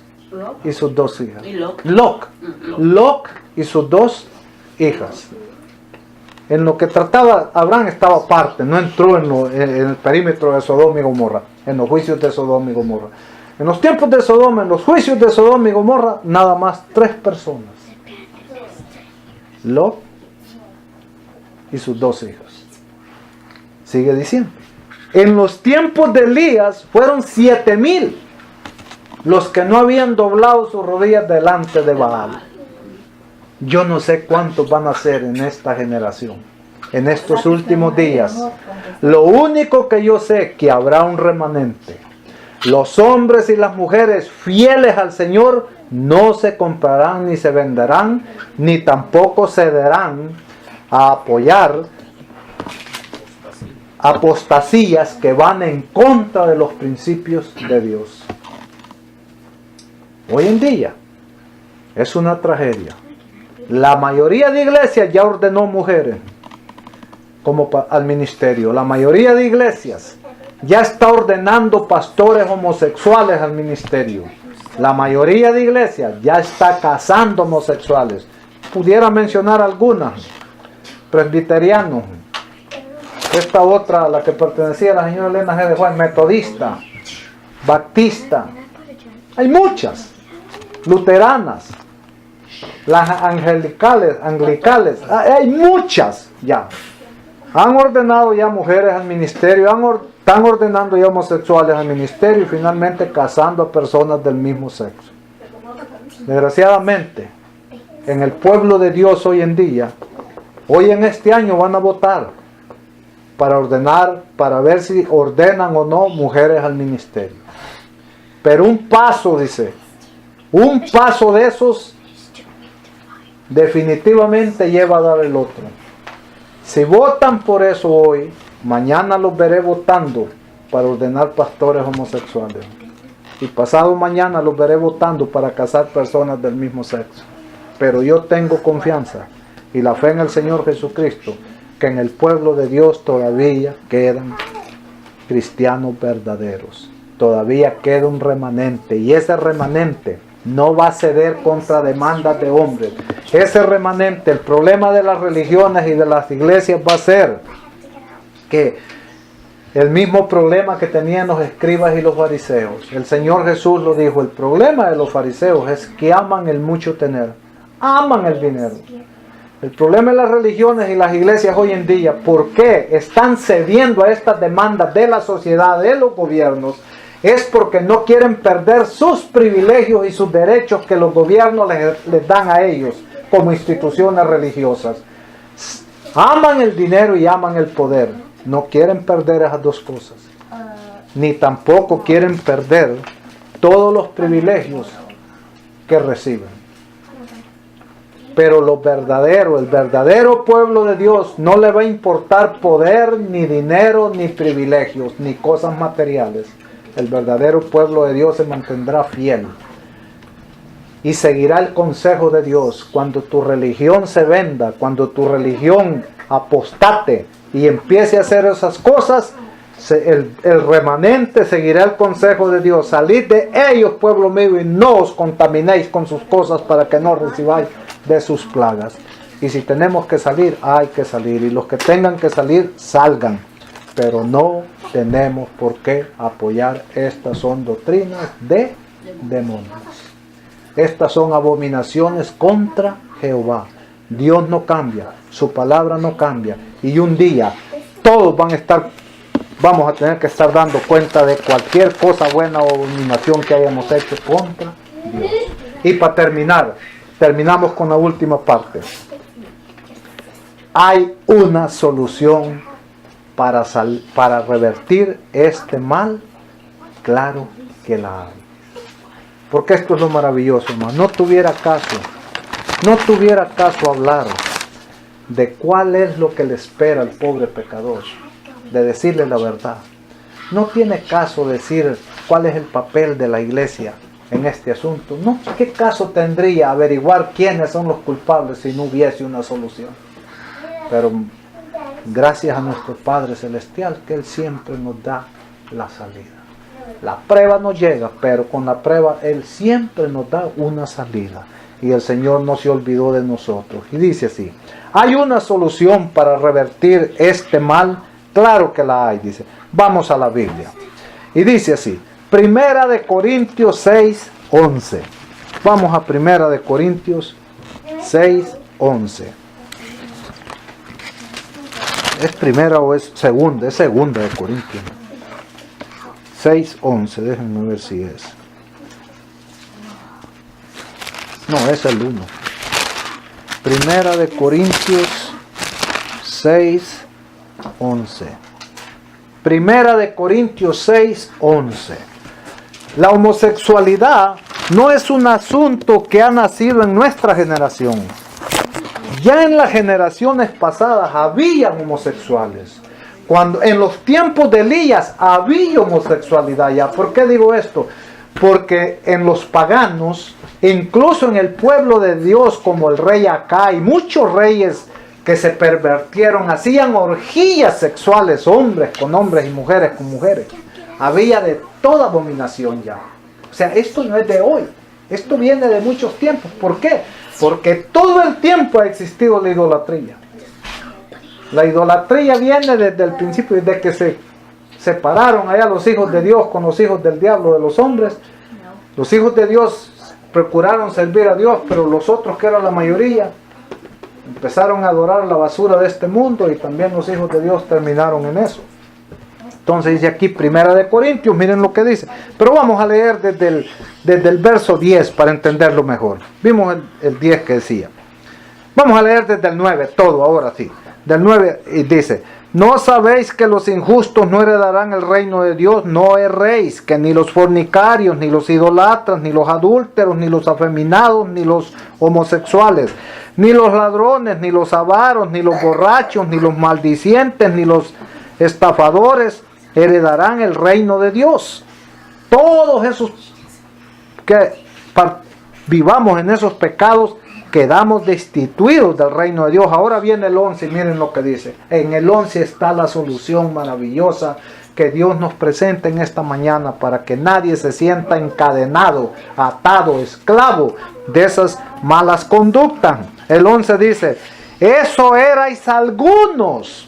y sus 2 hijas. Lot y sus 2 hijas. En lo que trataba, Abraham estaba aparte, no entró en el perímetro de Sodoma y Gomorra, en los juicios de Sodoma y Gomorra. En los tiempos de Sodoma, en los juicios de Sodoma y Gomorra, nada más 3 personas. Lot y sus 2 hijos. Sigue diciendo. En los tiempos de Elías fueron 7,000 los que no habían doblado sus rodillas delante de Baal. Yo no sé cuántos van a ser en esta generación, en estos últimos días. Lo único que yo sé es que habrá un remanente. Los hombres y las mujeres fieles al Señor no se comprarán ni se venderán, ni tampoco cederán a apoyar apostasías que van en contra de los principios de Dios. Hoy en día es una tragedia. La mayoría de iglesias ya ordenó mujeres como al ministerio. La mayoría de iglesias ya está ordenando pastores homosexuales al ministerio. La mayoría de iglesias ya está casando homosexuales. Pudiera mencionar algunas. Presbiterianos. Esta otra, la que pertenecía a la señora Elena G. de Juan, metodista, baptista. Hay muchas. Luteranas. Las anglicales. Hay muchas ya. Han ordenado ya mujeres al ministerio, están ordenando ya homosexuales al ministerio y finalmente casando a personas del mismo sexo. Desgraciadamente, en el pueblo de Dios hoy en día, hoy en este año van a votar para ordenar, para ver si ordenan o no mujeres al ministerio. Pero un paso, dice, un paso de esos definitivamente lleva a dar el otro. Si votan por eso hoy, mañana los veré votando para ordenar pastores homosexuales. Y pasado mañana los veré votando para casar personas del mismo sexo. Pero yo tengo confianza y la fe en el Señor Jesucristo, que en el pueblo de Dios todavía quedan cristianos verdaderos. todavía queda un remanente, y ese remanente no va a ceder contra demandas de hombres. Ese remanente, el problema de las religiones y de las iglesias va a ser que el mismo problema que tenían los escribas y los fariseos. El Señor Jesús lo dijo, el problema de los fariseos es que aman el mucho tener, aman el dinero. El problema de las religiones y las iglesias hoy en día, ¿por qué están cediendo a estas demandas de la sociedad, de los gobiernos? Es porque no quieren perder sus privilegios y sus derechos que los gobiernos les dan a ellos como instituciones religiosas. Aman el dinero y aman el poder. No quieren perder esas dos cosas. Ni tampoco quieren perder todos los privilegios que reciben. Pero el verdadero pueblo de Dios no le va a importar poder, ni dinero, ni privilegios, ni cosas materiales. El verdadero pueblo de Dios se mantendrá fiel y seguirá el consejo de Dios. Cuando tu religión se venda, cuando tu religión apostate y empiece a hacer esas cosas, el remanente seguirá el consejo de Dios. Salid de ellos, pueblo mío, y no os contaminéis con sus cosas para que no recibáis de sus plagas. Y si tenemos que salir, hay que salir, y los que tengan que salir, salgan, pero no tenemos por qué apoyar. Estas son doctrinas de demonios, estas son abominaciones contra Jehová. Dios no cambia, su palabra no cambia, y un día todos vamos a tener que estar dando cuenta de cualquier cosa buena o abominación que hayamos hecho contra Dios. Y para terminar, terminamos con la última parte. Hay una solución para revertir este mal. Claro que la hay. Porque esto es lo maravilloso, hermano. No tuviera caso hablar de cuál es lo que le espera al pobre pecador, de decirle la verdad. No tiene caso decir cuál es el papel de la iglesia en este asunto. No, ¿qué caso tendría averiguar quiénes son los culpables si no hubiese una solución? Pero gracias a nuestro Padre Celestial, que Él siempre nos da la salida. La prueba nos llega, pero con la prueba Él siempre nos da una salida. Y el Señor no se olvidó de nosotros. Y dice así: ¿hay una solución para revertir este mal? Claro que la hay, dice. Vamos a la Biblia. Y dice así: Primera de Corintios 6, 11. Vamos a Primera de Corintios 6, 11. ¿Es primera o es segunda? Es segunda de Corintios. 6, 11. Déjenme ver si es. No, es el 1. Primera de Corintios 6, 11. Primera de Corintios 6, 11. La homosexualidad no es un asunto que ha nacido en nuestra generación. Ya en las generaciones pasadas había homosexuales. Cuando en los tiempos de Elías había homosexualidad ya. ¿Por qué digo esto? Porque en los paganos, incluso en el pueblo de Dios, como el rey Acá y muchos reyes que se pervertieron, hacían orgías sexuales, hombres con hombres y mujeres con mujeres. Había de toda abominación ya. O sea, esto no es de hoy. Esto viene de muchos tiempos. ¿Por qué? Porque todo el tiempo ha existido la idolatría. La idolatría viene desde el principio, desde que se separaron allá los hijos de Dios con los hijos del diablo, de los hombres. Los hijos de Dios procuraron servir a Dios, pero los otros, que eran la mayoría, empezaron a adorar la basura de este mundo, y también los hijos de Dios terminaron en eso. Entonces dice aquí Primera de Corintios, miren lo que dice. Pero vamos a leer desde el verso 10 para entenderlo mejor. Vimos el 10 que decía. Vamos a leer desde el 9, todo ahora sí. Del 9 y dice: ¿no sabéis que los injustos no heredarán el reino de Dios? No erréis, que ni los fornicarios, ni los idolatras, ni los adúlteros, ni los afeminados, ni los homosexuales, ni los ladrones, ni los avaros, ni los borrachos, ni los maldicientes, ni los estafadores heredarán el reino de Dios. Todos esos que vivamos en esos pecados quedamos destituidos del reino de Dios. Ahora viene el 11, miren lo que dice. En el 11 está la solución maravillosa que Dios nos presenta en esta mañana para que nadie se sienta encadenado, atado, esclavo de esas malas conductas. El 11 dice, eso erais algunos.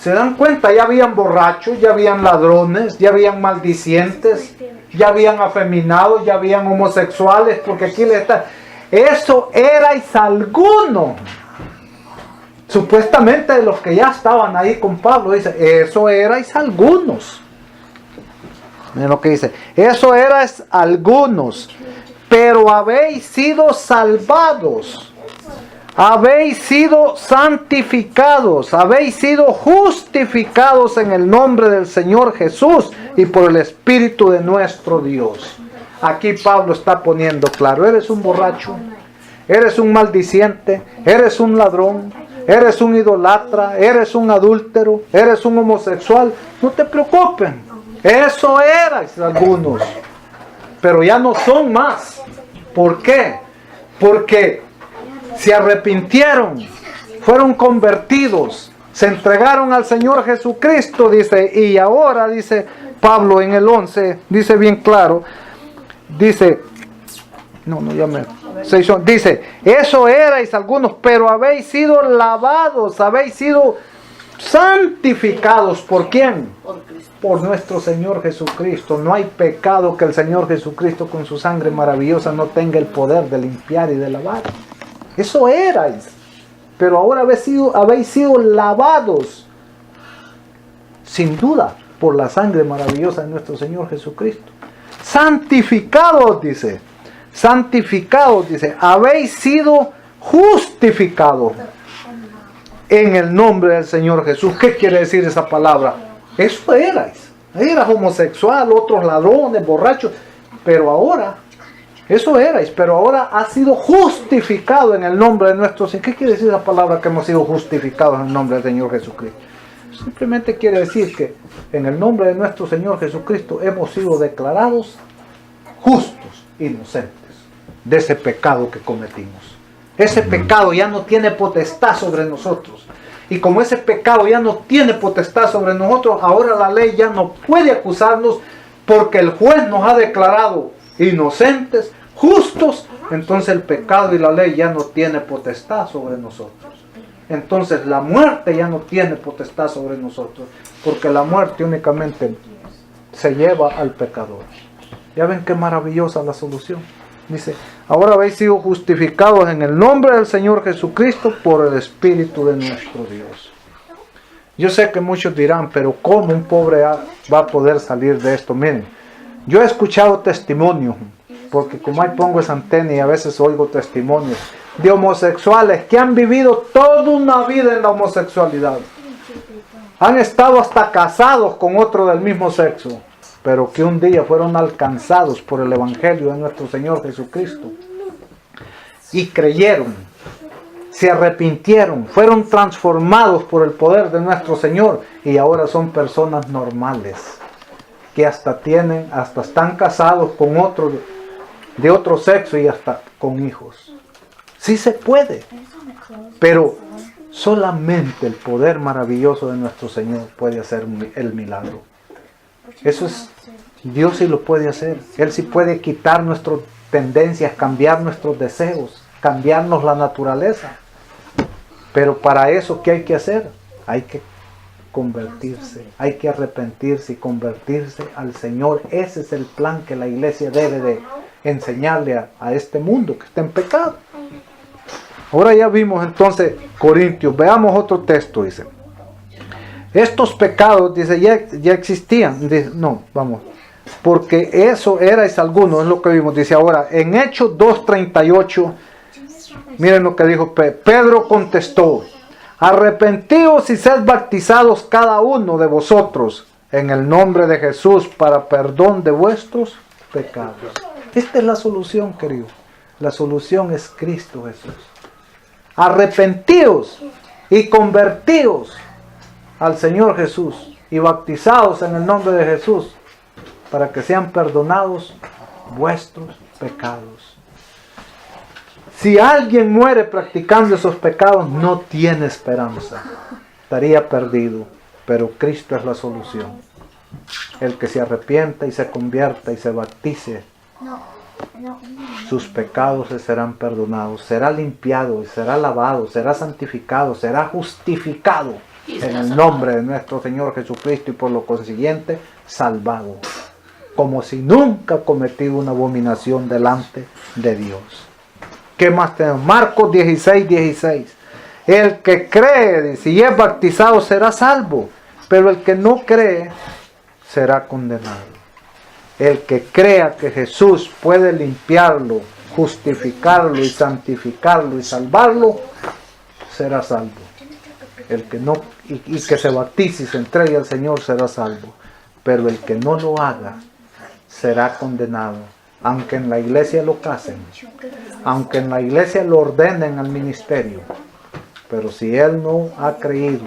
¿Se dan cuenta? Ya habían borrachos, ya habían ladrones, ya habían maldicientes, ya habían afeminados, ya habían homosexuales, porque aquí le está... Eso erais algunos. Supuestamente de los que ya estaban ahí con Pablo, dice, eso erais algunos. Miren lo que dice, eso erais algunos, pero habéis sido salvados, habéis sido santificados, habéis sido justificados en el nombre del Señor Jesús y por el Espíritu de nuestro Dios. Aquí Pablo está poniendo claro, eres un borracho, eres un maldiciente, eres un ladrón, eres un idolatra, eres un adúltero, eres un homosexual, no te preocupes, eso erais algunos, pero ya no son más. ¿Por qué? Porque se arrepintieron, fueron convertidos, se entregaron al Señor Jesucristo, dice, y ahora, dice Pablo en el 11, dice bien claro, dice, dice, eso erais algunos, pero habéis sido lavados, habéis sido santificados. ¿Por quién? Por nuestro Señor Jesucristo. No hay pecado que el Señor Jesucristo con su sangre maravillosa no tenga el poder de limpiar y de lavar. Eso erais, pero ahora habéis sido lavados, sin duda, por la sangre maravillosa de nuestro Señor Jesucristo. Santificados, dice. Santificados, dice. Habéis sido justificados en el nombre del Señor Jesús. ¿Qué quiere decir esa palabra? Eso erais. Eras homosexual, otros ladrones, borrachos. Pero ahora, eso erais. Pero ahora ha sido justificado en el nombre de nuestro Señor. ¿Qué quiere decir esa palabra que hemos sido justificados en el nombre del Señor Jesucristo? Simplemente quiere decir que en el nombre de nuestro Señor Jesucristo hemos sido declarados justos, inocentes de ese pecado que cometimos. Ese pecado ya no tiene potestad sobre nosotros. Y como ese pecado ya no tiene potestad sobre nosotros, ahora la ley ya no puede acusarnos porque el juez nos ha declarado inocentes, justos. Entonces el pecado y la ley ya no tiene potestad sobre nosotros. Entonces la muerte ya no tiene potestad sobre nosotros, porque la muerte únicamente se lleva al pecador. Ya ven qué maravillosa la solución. Dice, ahora habéis sido justificados en el nombre del Señor Jesucristo por el Espíritu de nuestro Dios. Yo sé que muchos dirán, pero ¿cómo un pobre va a poder salir de esto? Miren, yo he escuchado testimonios, porque como ahí pongo esa antena y a veces oigo testimonios de homosexuales que han vivido toda una vida en la homosexualidad. Han estado hasta casados con otro del mismo sexo, pero que un día fueron alcanzados por el Evangelio de nuestro Señor Jesucristo y creyeron, se arrepintieron, fueron transformados por el poder de nuestro Señor y ahora son personas normales que hasta están casados con otro de otro sexo y hasta con hijos. Sí se puede, pero solamente el poder maravilloso de nuestro Señor puede hacer el milagro. Eso es, Dios sí lo puede hacer. Él sí puede quitar nuestras tendencias, cambiar nuestros deseos, cambiarnos la naturaleza. Pero para eso, ¿qué hay que hacer? Hay que convertirse, hay que arrepentirse y convertirse al Señor. Ese es el plan que la iglesia debe de enseñarle a este mundo que está en pecado. Ahora ya vimos entonces Corintios. Veamos otro texto, dice. Estos pecados, dice, ya existían. Dice, no, vamos. Porque eso erais algunos, es lo que vimos. Dice ahora, en Hechos 2:38, miren lo que dijo Pedro contestó: arrepentíos y sed bautizados cada uno de vosotros en el nombre de Jesús para perdón de vuestros pecados. Esta es la solución, querido. La solución es Cristo Jesús. Arrepentíos y convertíos al Señor Jesús y bautizados en el nombre de Jesús para que sean perdonados vuestros pecados. Si alguien muere practicando esos pecados, no tiene esperanza. Estaría perdido. Pero Cristo es la solución. El que se arrepienta y se convierta y se bautice, sus pecados le serán perdonados. Será limpiado, será lavado, será santificado, será justificado en el nombre de nuestro Señor Jesucristo y por lo consiguiente salvado. Como si nunca ha cometido una abominación delante de Dios. ¿Qué más tenemos? Marcos 16:16. El que cree, si es bautizado, será salvo. Pero el que no cree, será condenado. El que crea que Jesús puede limpiarlo, justificarlo y santificarlo y salvarlo, será salvo. El que no, y que se bautice y se entregue al Señor, será salvo. Pero el que no lo haga, será condenado. Aunque en la iglesia lo casen, aunque en la iglesia lo ordenen al ministerio, pero si él no ha creído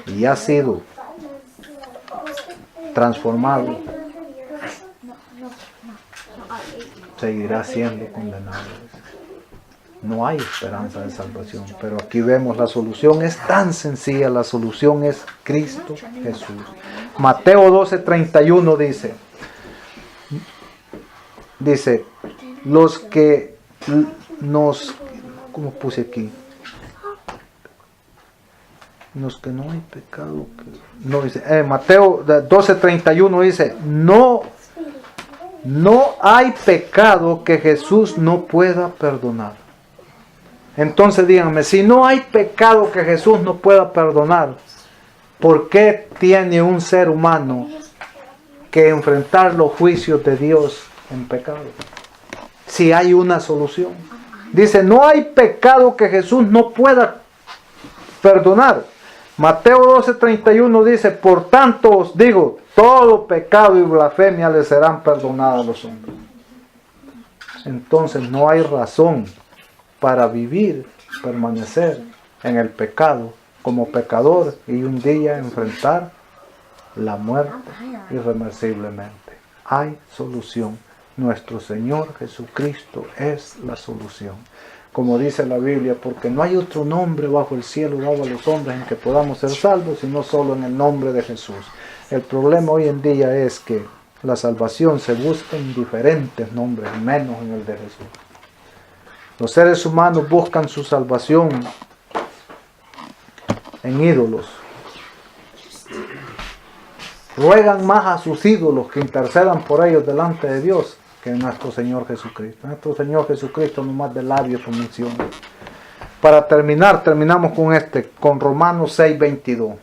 y ha sido transformado, seguirá siendo condenado. No hay esperanza de salvación, pero aquí vemos la solución es tan sencilla, la solución es Cristo Jesús. Mateo 12:31 dice, los que nos, ¿cómo puse aquí? Los que no hay pecado, no dice, Mateo 12:31 dice, no hay pecado que Jesús no pueda perdonar. Entonces díganme, si no hay pecado que Jesús no pueda perdonar, ¿por qué tiene un ser humano que enfrentar los juicios de Dios en pecado? Si hay una solución. Dice, no hay pecado que Jesús no pueda perdonar. Mateo 12:31 dice, por tanto os digo, todo pecado y blasfemia le serán perdonados a los hombres. Entonces no hay razón para vivir, permanecer en el pecado como pecador y un día enfrentar la muerte irreversiblemente. Hay solución. Nuestro Señor Jesucristo es la solución. Como dice la Biblia, porque no hay otro nombre bajo el cielo dado a los hombres en que podamos ser salvos, sino solo en el nombre de Jesús. El problema hoy en día es que la salvación se busca en diferentes nombres, menos en el de Jesús. Los seres humanos buscan su salvación en ídolos. Ruegan más a sus ídolos que intercedan por ellos delante de Dios que nuestro Señor Jesucristo. Nuestro Señor Jesucristo nomás de labios lo menciona. Para terminar, terminamos con Romanos 6:22.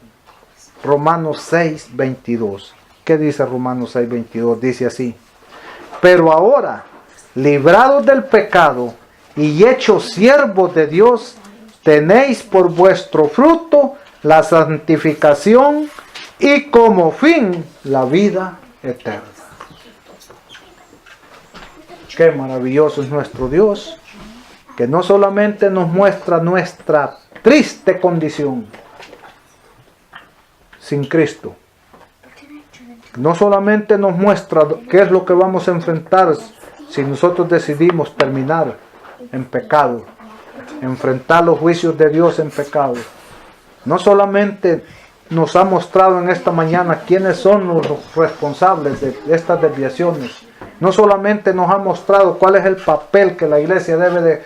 Romanos 6:22. ¿Qué dice Romanos 6:22? Dice así: pero ahora, librados del pecado y hechos siervos de Dios, tenéis por vuestro fruto la santificación y como fin la vida eterna. Qué maravilloso es nuestro Dios, que no solamente nos muestra nuestra triste condición sin Cristo, no solamente nos muestra qué es lo que vamos a enfrentar si nosotros decidimos terminar en pecado, enfrentar los juicios de Dios en pecado. No solamente nos ha mostrado en esta mañana quiénes son los responsables de estas desviaciones. No solamente nos ha mostrado cuál es el papel que la iglesia debe de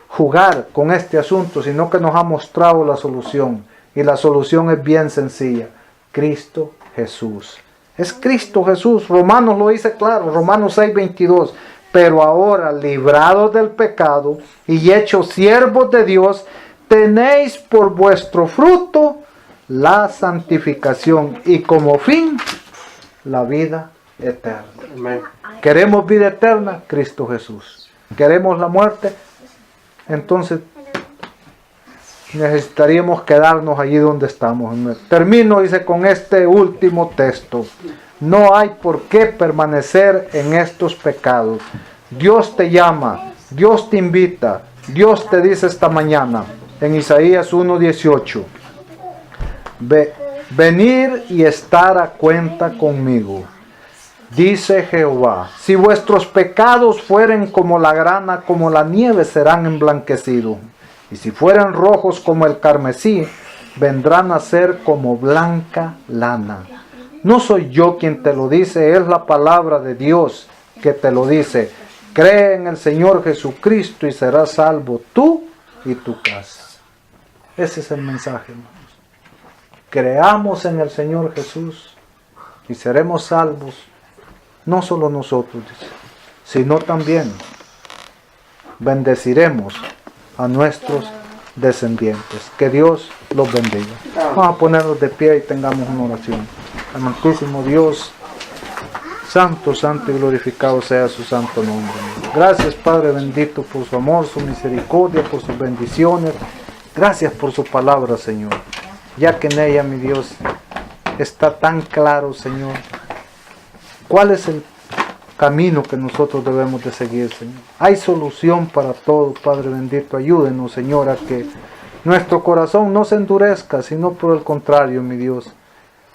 jugar con este asunto, sino que nos ha mostrado la solución. Y la solución es bien sencilla: Cristo Jesús. Es Cristo Jesús. Romanos lo dice claro, Romanos 6:22. Pero ahora, librados del pecado y hechos siervos de Dios, tenéis por vuestro fruto la santificación y como fin la vida eterna. Amén. ¿Queremos vida eterna? Cristo Jesús. ¿Queremos la muerte? Entonces necesitaríamos quedarnos allí donde estamos. Termino, dice, con este último texto. No hay por qué permanecer en estos pecados. Dios te llama, Dios te invita, Dios te dice esta mañana en Isaías 1:18. Venir y estar a cuenta conmigo. Dice Jehová, si vuestros pecados fueren como la grana, como la nieve serán emblanquecidos. Y si fueren rojos como el carmesí, vendrán a ser como blanca lana. No soy yo quien te lo dice, es la palabra de Dios que te lo dice. Cree en el Señor Jesucristo y serás salvo tú y tu casa. Ese es el mensaje, hermanos. Creamos en el Señor Jesús y seremos salvos. No solo nosotros, dice, sino también bendeciremos a nuestros descendientes. Que Dios los bendiga. Vamos a ponernos de pie y tengamos una oración. Amantísimo Dios, santo, santo y glorificado sea su santo nombre. Gracias, Padre bendito, por su amor, su misericordia, por sus bendiciones. Gracias por su palabra, Señor, ya que en ella, mi Dios, está tan claro, Señor, cuál es el camino que nosotros debemos de seguir, Señor. Hay solución para todo, Padre bendito. Ayúdenos, Señor, a que nuestro corazón no se endurezca, sino por el contrario, mi Dios,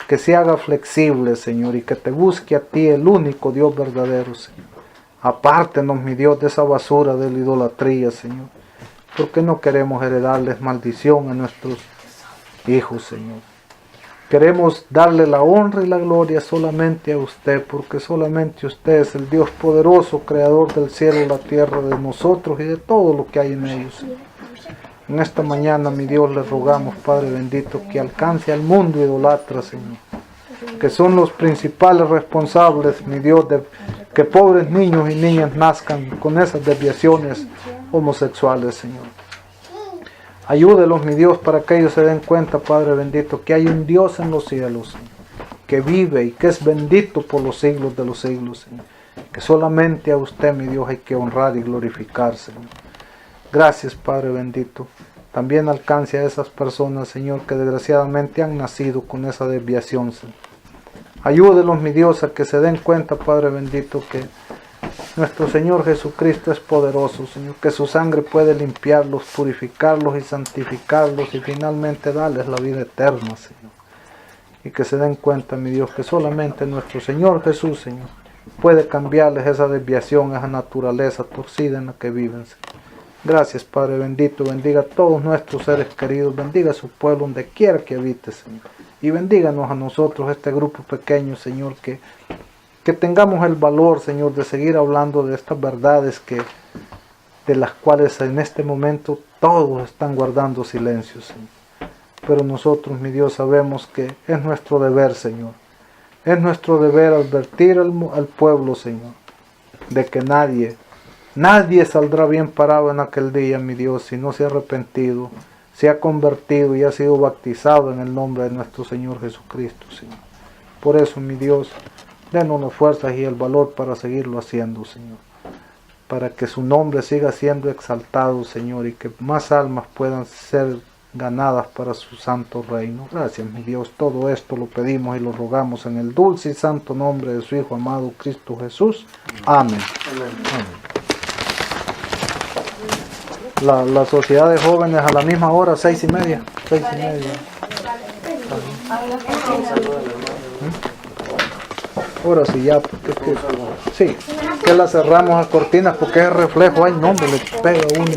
que se haga flexible, Señor, y que te busque a ti, el único Dios verdadero, Señor. Apártenos, mi Dios, de esa basura de la idolatría, Señor, porque no queremos heredarles maldición a nuestros hijos, Señor. Queremos darle la honra y la gloria solamente a usted, porque solamente usted es el Dios poderoso, creador del cielo y la tierra, de nosotros y de todo lo que hay en ellos, Señor. En esta mañana, mi Dios, le rogamos, Padre bendito, que alcance al mundo idolatra, Señor, que son los principales responsables, mi Dios, de que pobres niños y niñas nazcan con esas desviaciones homosexuales, Señor. Ayúdelos, mi Dios, para que ellos se den cuenta, Padre bendito, que hay un Dios en los cielos, Señor, que vive y que es bendito por los siglos de los siglos, Señor. Que solamente a usted, mi Dios, hay que honrar y glorificar, Señor. Gracias, Padre bendito. También alcance a esas personas, Señor, que desgraciadamente han nacido con esa desviación, Señor. Ayúdelos, mi Dios, a que se den cuenta, Padre bendito, que nuestro Señor Jesucristo es poderoso, Señor, que su sangre puede limpiarlos, purificarlos y santificarlos y finalmente darles la vida eterna, Señor. Y que se den cuenta, mi Dios, que solamente nuestro Señor Jesús, Señor, puede cambiarles esa desviación, esa naturaleza torcida en la que viven, Señor. Gracias, Padre bendito. Bendiga a todos nuestros seres queridos. Bendiga a su pueblo donde quiera que habite, Señor. Y bendíganos a nosotros, este grupo pequeño, Señor, que tengamos el valor, Señor, de seguir hablando de estas verdades de las cuales en este momento todos están guardando silencio, Señor. Pero nosotros, mi Dios, sabemos que es nuestro deber, Señor. Es nuestro deber advertir al pueblo, Señor, de que nadie saldrá bien parado en aquel día, mi Dios, si no se ha arrepentido, se ha convertido y ha sido bautizado en el nombre de nuestro Señor Jesucristo, Señor. Por eso, mi Dios, denos las fuerzas y el valor para seguirlo haciendo, Señor. Para que su nombre siga siendo exaltado, Señor, y que más almas puedan ser ganadas para su santo reino. Gracias, mi Dios. Todo esto lo pedimos y lo rogamos en el dulce y santo nombre de su Hijo amado, Cristo Jesús. Amén. Amén. La sociedad de jóvenes a la misma hora, 6:30. 6:30. Ahora sí ya, porque sí, que la cerramos a cortinas porque es reflejo. Ay, no, me le pega uno.